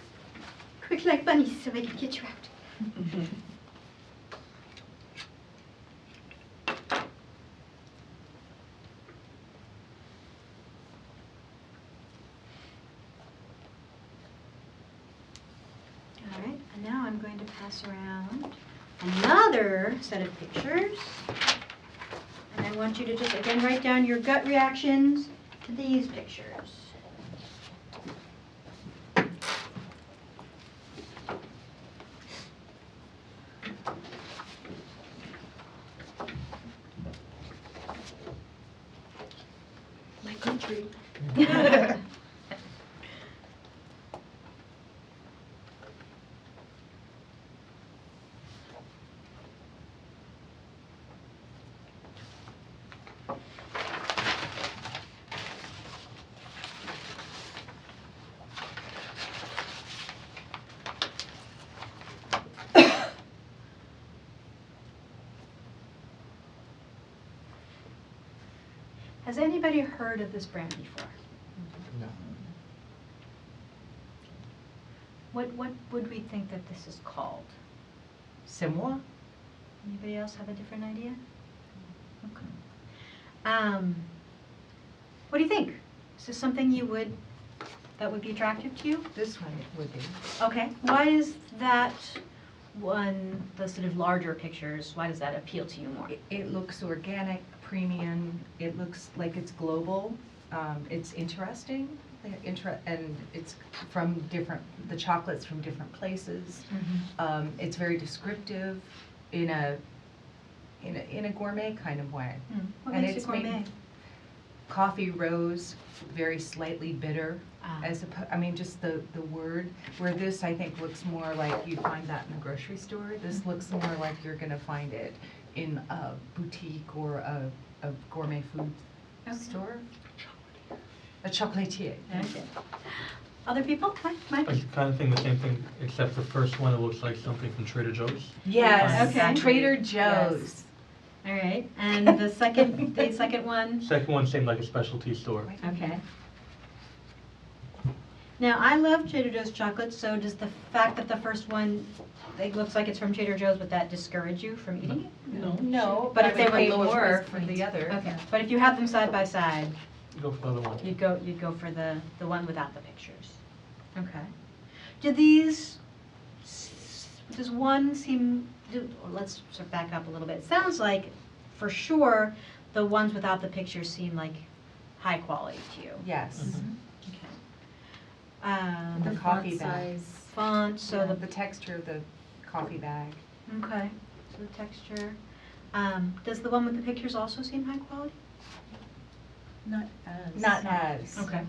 Quick like bunnies so I can get you out. All right, and now I'm going to pass around another set of pictures. And I want you to just, again, write down your gut reactions to these pictures. My country. Has anybody heard of this brand before? No. What would we think that this is called? Similar? Anybody else have a different idea? Okay. What do you think? Is this something that would be attractive to you? This one would be. Okay. Why is that one, the sort of larger pictures, why does that appeal to you more? It looks organic, premium, it looks like it's global, it's interesting, and it's from the chocolate's from different places. It's very descriptive in a gourmet kind of way. What And makes it's it gourmet? made coffee rose, very slightly bitter, Ah. just the word, where this I think looks more like you'd find that in the grocery store. This looks more like you're gonna find it in a boutique or a gourmet food Okay. store. A chocolatier. Okay. Other people? Mike? I was kind of thinking the same thing, except the first one, it looks like something from Trader Joe's. Yes, Okay. Trader Yes. Joe's. All right. And the second one? Second one seemed like a specialty store. Okay. Now, I love Trader Joe's chocolate, so does the fact that the first one, it looks like it's from Trader Joe's, would that discourage you from eating it? No. No, But but if if they they were pay lower more price for point. the other. Okay, but if you have them side by side, Go for the other one. you'd go for the one without the pictures. Okay. Does one seem, or let's sort of back up a little bit. It sounds like, for sure, the ones without the pictures seem like high quality to you. Yes. Mhm. Okay. The coffee bag. Font, so So the, the texture of the coffee bag. okay, so the texture. Does the one with the pictures also seem high quality? Not as. Not as. Okay.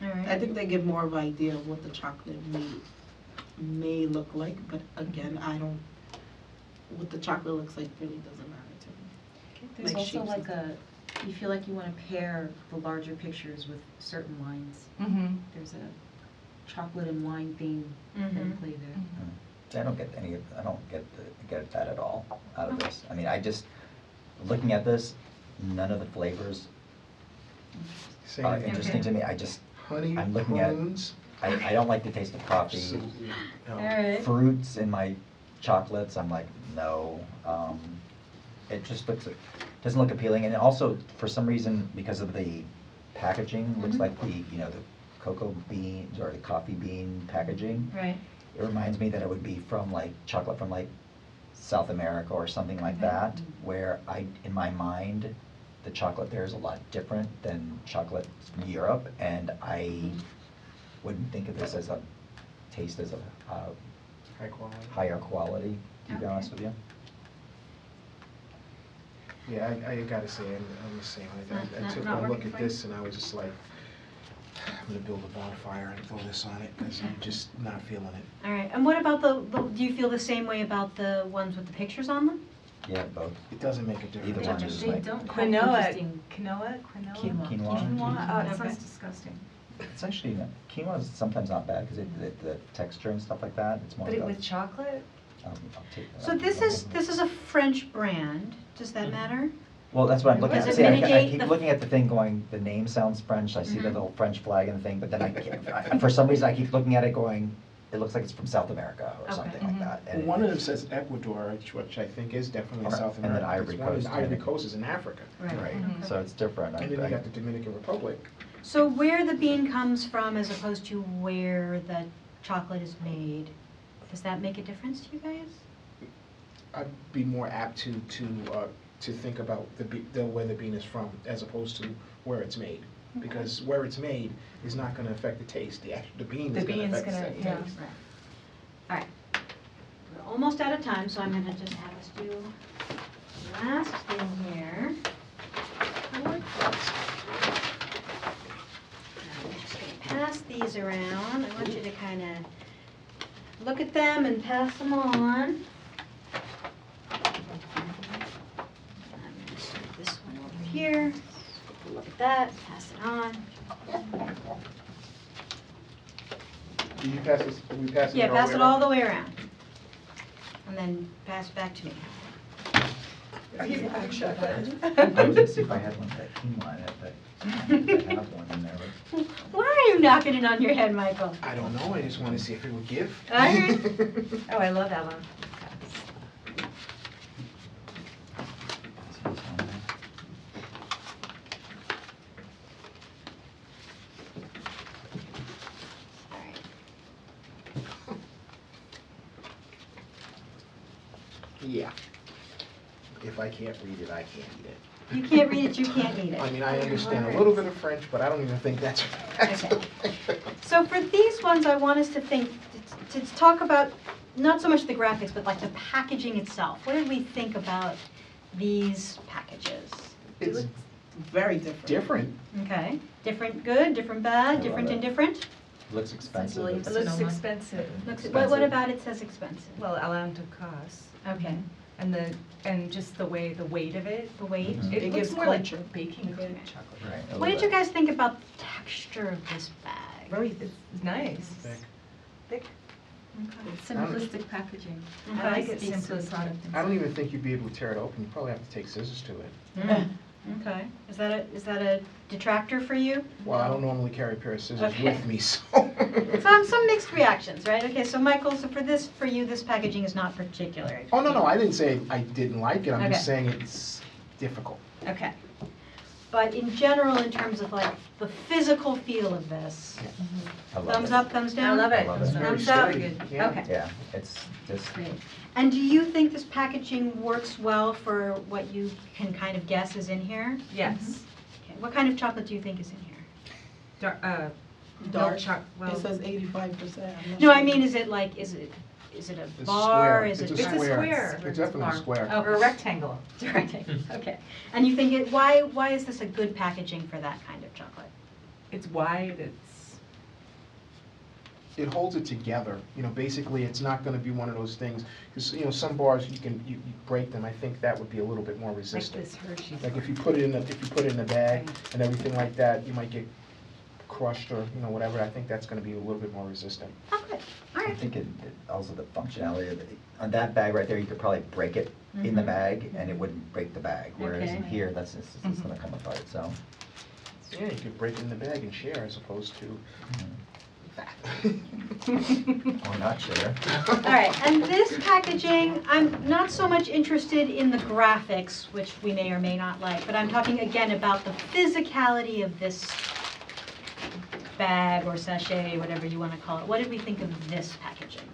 All right. I think they give more of an idea of what the chocolate may look like, but again, what the chocolate looks like really doesn't matter to me. There's Like also shapes like and you feel like you want to pair the larger pictures with certain wines. Mm-hmm. There's a chocolate and wine theme Mhm. in play there. See, I don't get that at all out of this. I mean, looking at this, none of the flavors Same are thing. interesting to me. Honey, I'm looking at- prunes. I don't like the taste of coffee. All right. Fruits in my chocolates, I'm like, no. It just doesn't look appealing. And also, for some reason, because of the packaging, looks Mhm. like the cocoa beans or the coffee bean packaging. Right. It reminds me that it would be from like chocolate from like South America or something like Okay. that, where in my mind, the chocolate there is a lot different than chocolate from Europe, and wouldn't think of this as a taste as a High quality. higher quality, to be Okay. honest with you. Yeah, I gotta say, I'm the same. I took Not one look working at for you? this and I was just like, I'm gonna build a bonfire and throw this on it, because I'm just not feeling it. All right, and what about do you feel the same way about the ones with the pictures on them? Yeah, both. It doesn't make a difference. Either one is They like, don't have Quinoa, interesting. quinoa. Quinoa. Quinoa, oh, it Okay. sounds disgusting. it's actually, quinoa is sometimes not bad, because the texture and stuff like that, it's more But like with chocolate? I'll take that. So this is a French brand. Does that matter? Well, that's what I'm looking Does at. it See, I mitigate keep the- looking at the thing going, the name sounds French, I see the Mhm. little French flag and the thing, but then for some reason, I keep looking at it going, it looks like it's from South America or Okay. something Mhm. like that. Well, And one of them says Ecuador, which I think is definitely Alright, South and then America. Ivory One is Coast, Ivory yeah. Coast is in Africa. Right, Okay. so it's different. And then you got the Dominican Republic. So where the bean comes from as opposed to where the chocolate is made, does that make a difference to you guys? I'd be more apt to think about where the bean is from, as opposed to where it's made. Because where it's made is not gonna affect the taste, the bean The is gonna bean's affect gonna, the yeah. taste. All right. We're almost out of time, so I'm gonna just have us do the last thing here. I'm just gonna pass these around. I want you to kind of look at them and pass them on. I'm gonna stick this one over here. Look at that, pass it on. Do you pass this, are we passing it Yeah, all pass the it way all around? the way around. And then pass it back to me. Are you actually? I was gonna see if I had one with that quinoa in it, but I have one in there. Why are you knocking it on your head, Michael? I don't know, I just wanna see if it would give. All right. Oh, I love that one. Yeah. If I can't read it, I can't eat it. You can't read it, you can't eat I it. mean, I understand a little bit of French, but I don't even think that's. Okay. So for these ones, I want us to think, to talk about, not so much the graphics, but like the packaging itself. What did we think about these packages? It's Very different. different. Okay, different good, different bad, I different love it. indifferent? Looks expensive. Williams. It looks Sonoma. expensive. Looks, Expensive. what about it says expensive? Well, around to cost. Okay, And just the weight of it. the weight? Mhm. It It looks gives more like culture. baking Okay. chocolate. Right, a What little did you bit. guys think about the texture of this bag? Very, it's nice. Thick. Thick. Okay. Simplistic packaging. I like it Speaks to the simplistic. product I don't inside. even think you'd be able to tear it open, you probably have to take scissors to it. Mm. Okay, is that a detractor for you? Well, I don't normally carry a pair of scissors Okay. with me, so. Some mixed reactions, right? Okay, so Michael, so for you, this packaging is not particular. Oh, no, I didn't say I didn't like it, I'm just Okay. saying it's difficult. Okay. But in general, in terms of like the physical feel of this, I love thumbs it. up, thumbs down? I love it. I love it. Thumbs up? Very sturdy, yeah. Okay. Yeah, it's just, Great. And do you think this packaging works well for what you can kind of guess is in here? Yes. Okay. What kind of chocolate do you think is in here? Dark, Dark. well, It says 85%. I'm not No, I sure. mean, is it a It's a bar? square. Is It's it a It's a square. square. It's definitely a Bar. square. Oh. or a rectangle. Okay. And you think why is this a good packaging for that kind of chocolate? It's wide, it's, It holds it together, basically, it's not gonna be one of those things, because, some bars, you break them, I think that would be a little bit more like resistant. this Hershey's. Like if you put it in a bag and everything like that, you might get crushed or, whatever, I think that's gonna be a little bit more resistant. Oh, good. All I right. think also the functionality of it, on that bag right there, you could probably break it in the Mhm. bag and it wouldn't break the bag, whereas in Okay. here, it's gonna come apart, so. Yeah, you could break it in the bag and share as opposed to that. Or not share. All right, and this packaging, I'm not so much interested in the graphics, which we may or may not like, but I'm talking again about the physicality of this bag or sachet, whatever you want to call it. What did we think of this packaging?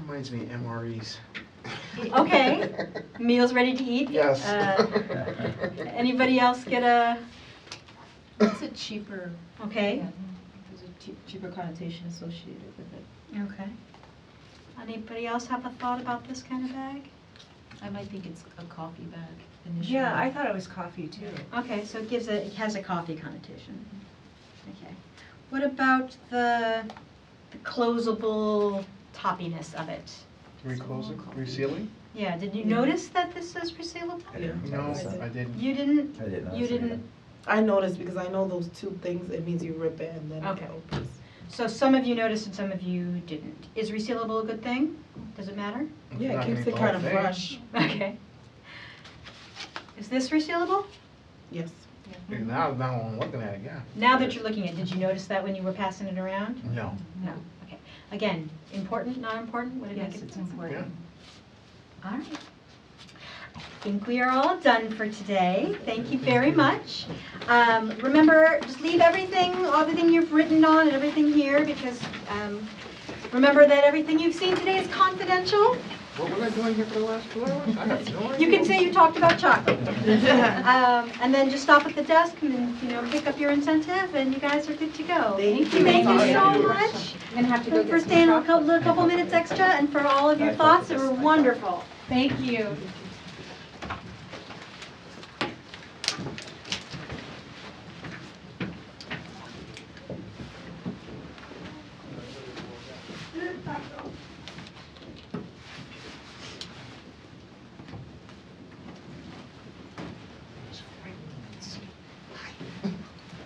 Reminds me of MREs. Okay, meals ready to eat? Yes. Anybody else get a, It's a cheaper, okay? yeah, it's cheaper connotation associated with it. Okay. Anybody else have a thought about this kind of bag? I might think it's a coffee bag initially. Yeah, I thought it was coffee too. Okay, so it has a coffee connotation. Okay. What about the closable toppiness of it? Reclose it, resealing? Yeah, did you notice that this says resealable? I didn't No, notice that. I didn't. You didn't? I didn't notice You it either. didn't? I noticed because I know those two things, it means you rip it and then Okay. it opens. So some of you noticed and some of you didn't. Is resealable a good thing? Does it matter? Yeah, Not it keeps gonna it eat kind the of whole thing. fresh. Okay. Is this resealable? Yes. Now I'm looking at it, yeah. Now that you're looking at it, did you notice that when you were passing it around? No. No. Okay. Again, important, not important? Would it make Yes, a it's difference? important. All right. I think we are all done for today. Thank you very much. Remember, just leave everything you've written on and everything here because remember that everything you've seen today is confidential. What was I doing here for the last 2 hours? I have no idea. You can say you talked about chocolate. And then just stop at the desk and then, pick up your incentive and you guys are good to go. Thank you. Thank you so Thank you. much. I'm gonna have to go For get some staying a chocolate. couple minutes extra and for all of your I thought thoughts. They this- were I thought- wonderful. Thank you.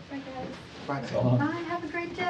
Bye, guys. Bye now. So long. Bye, have a great day.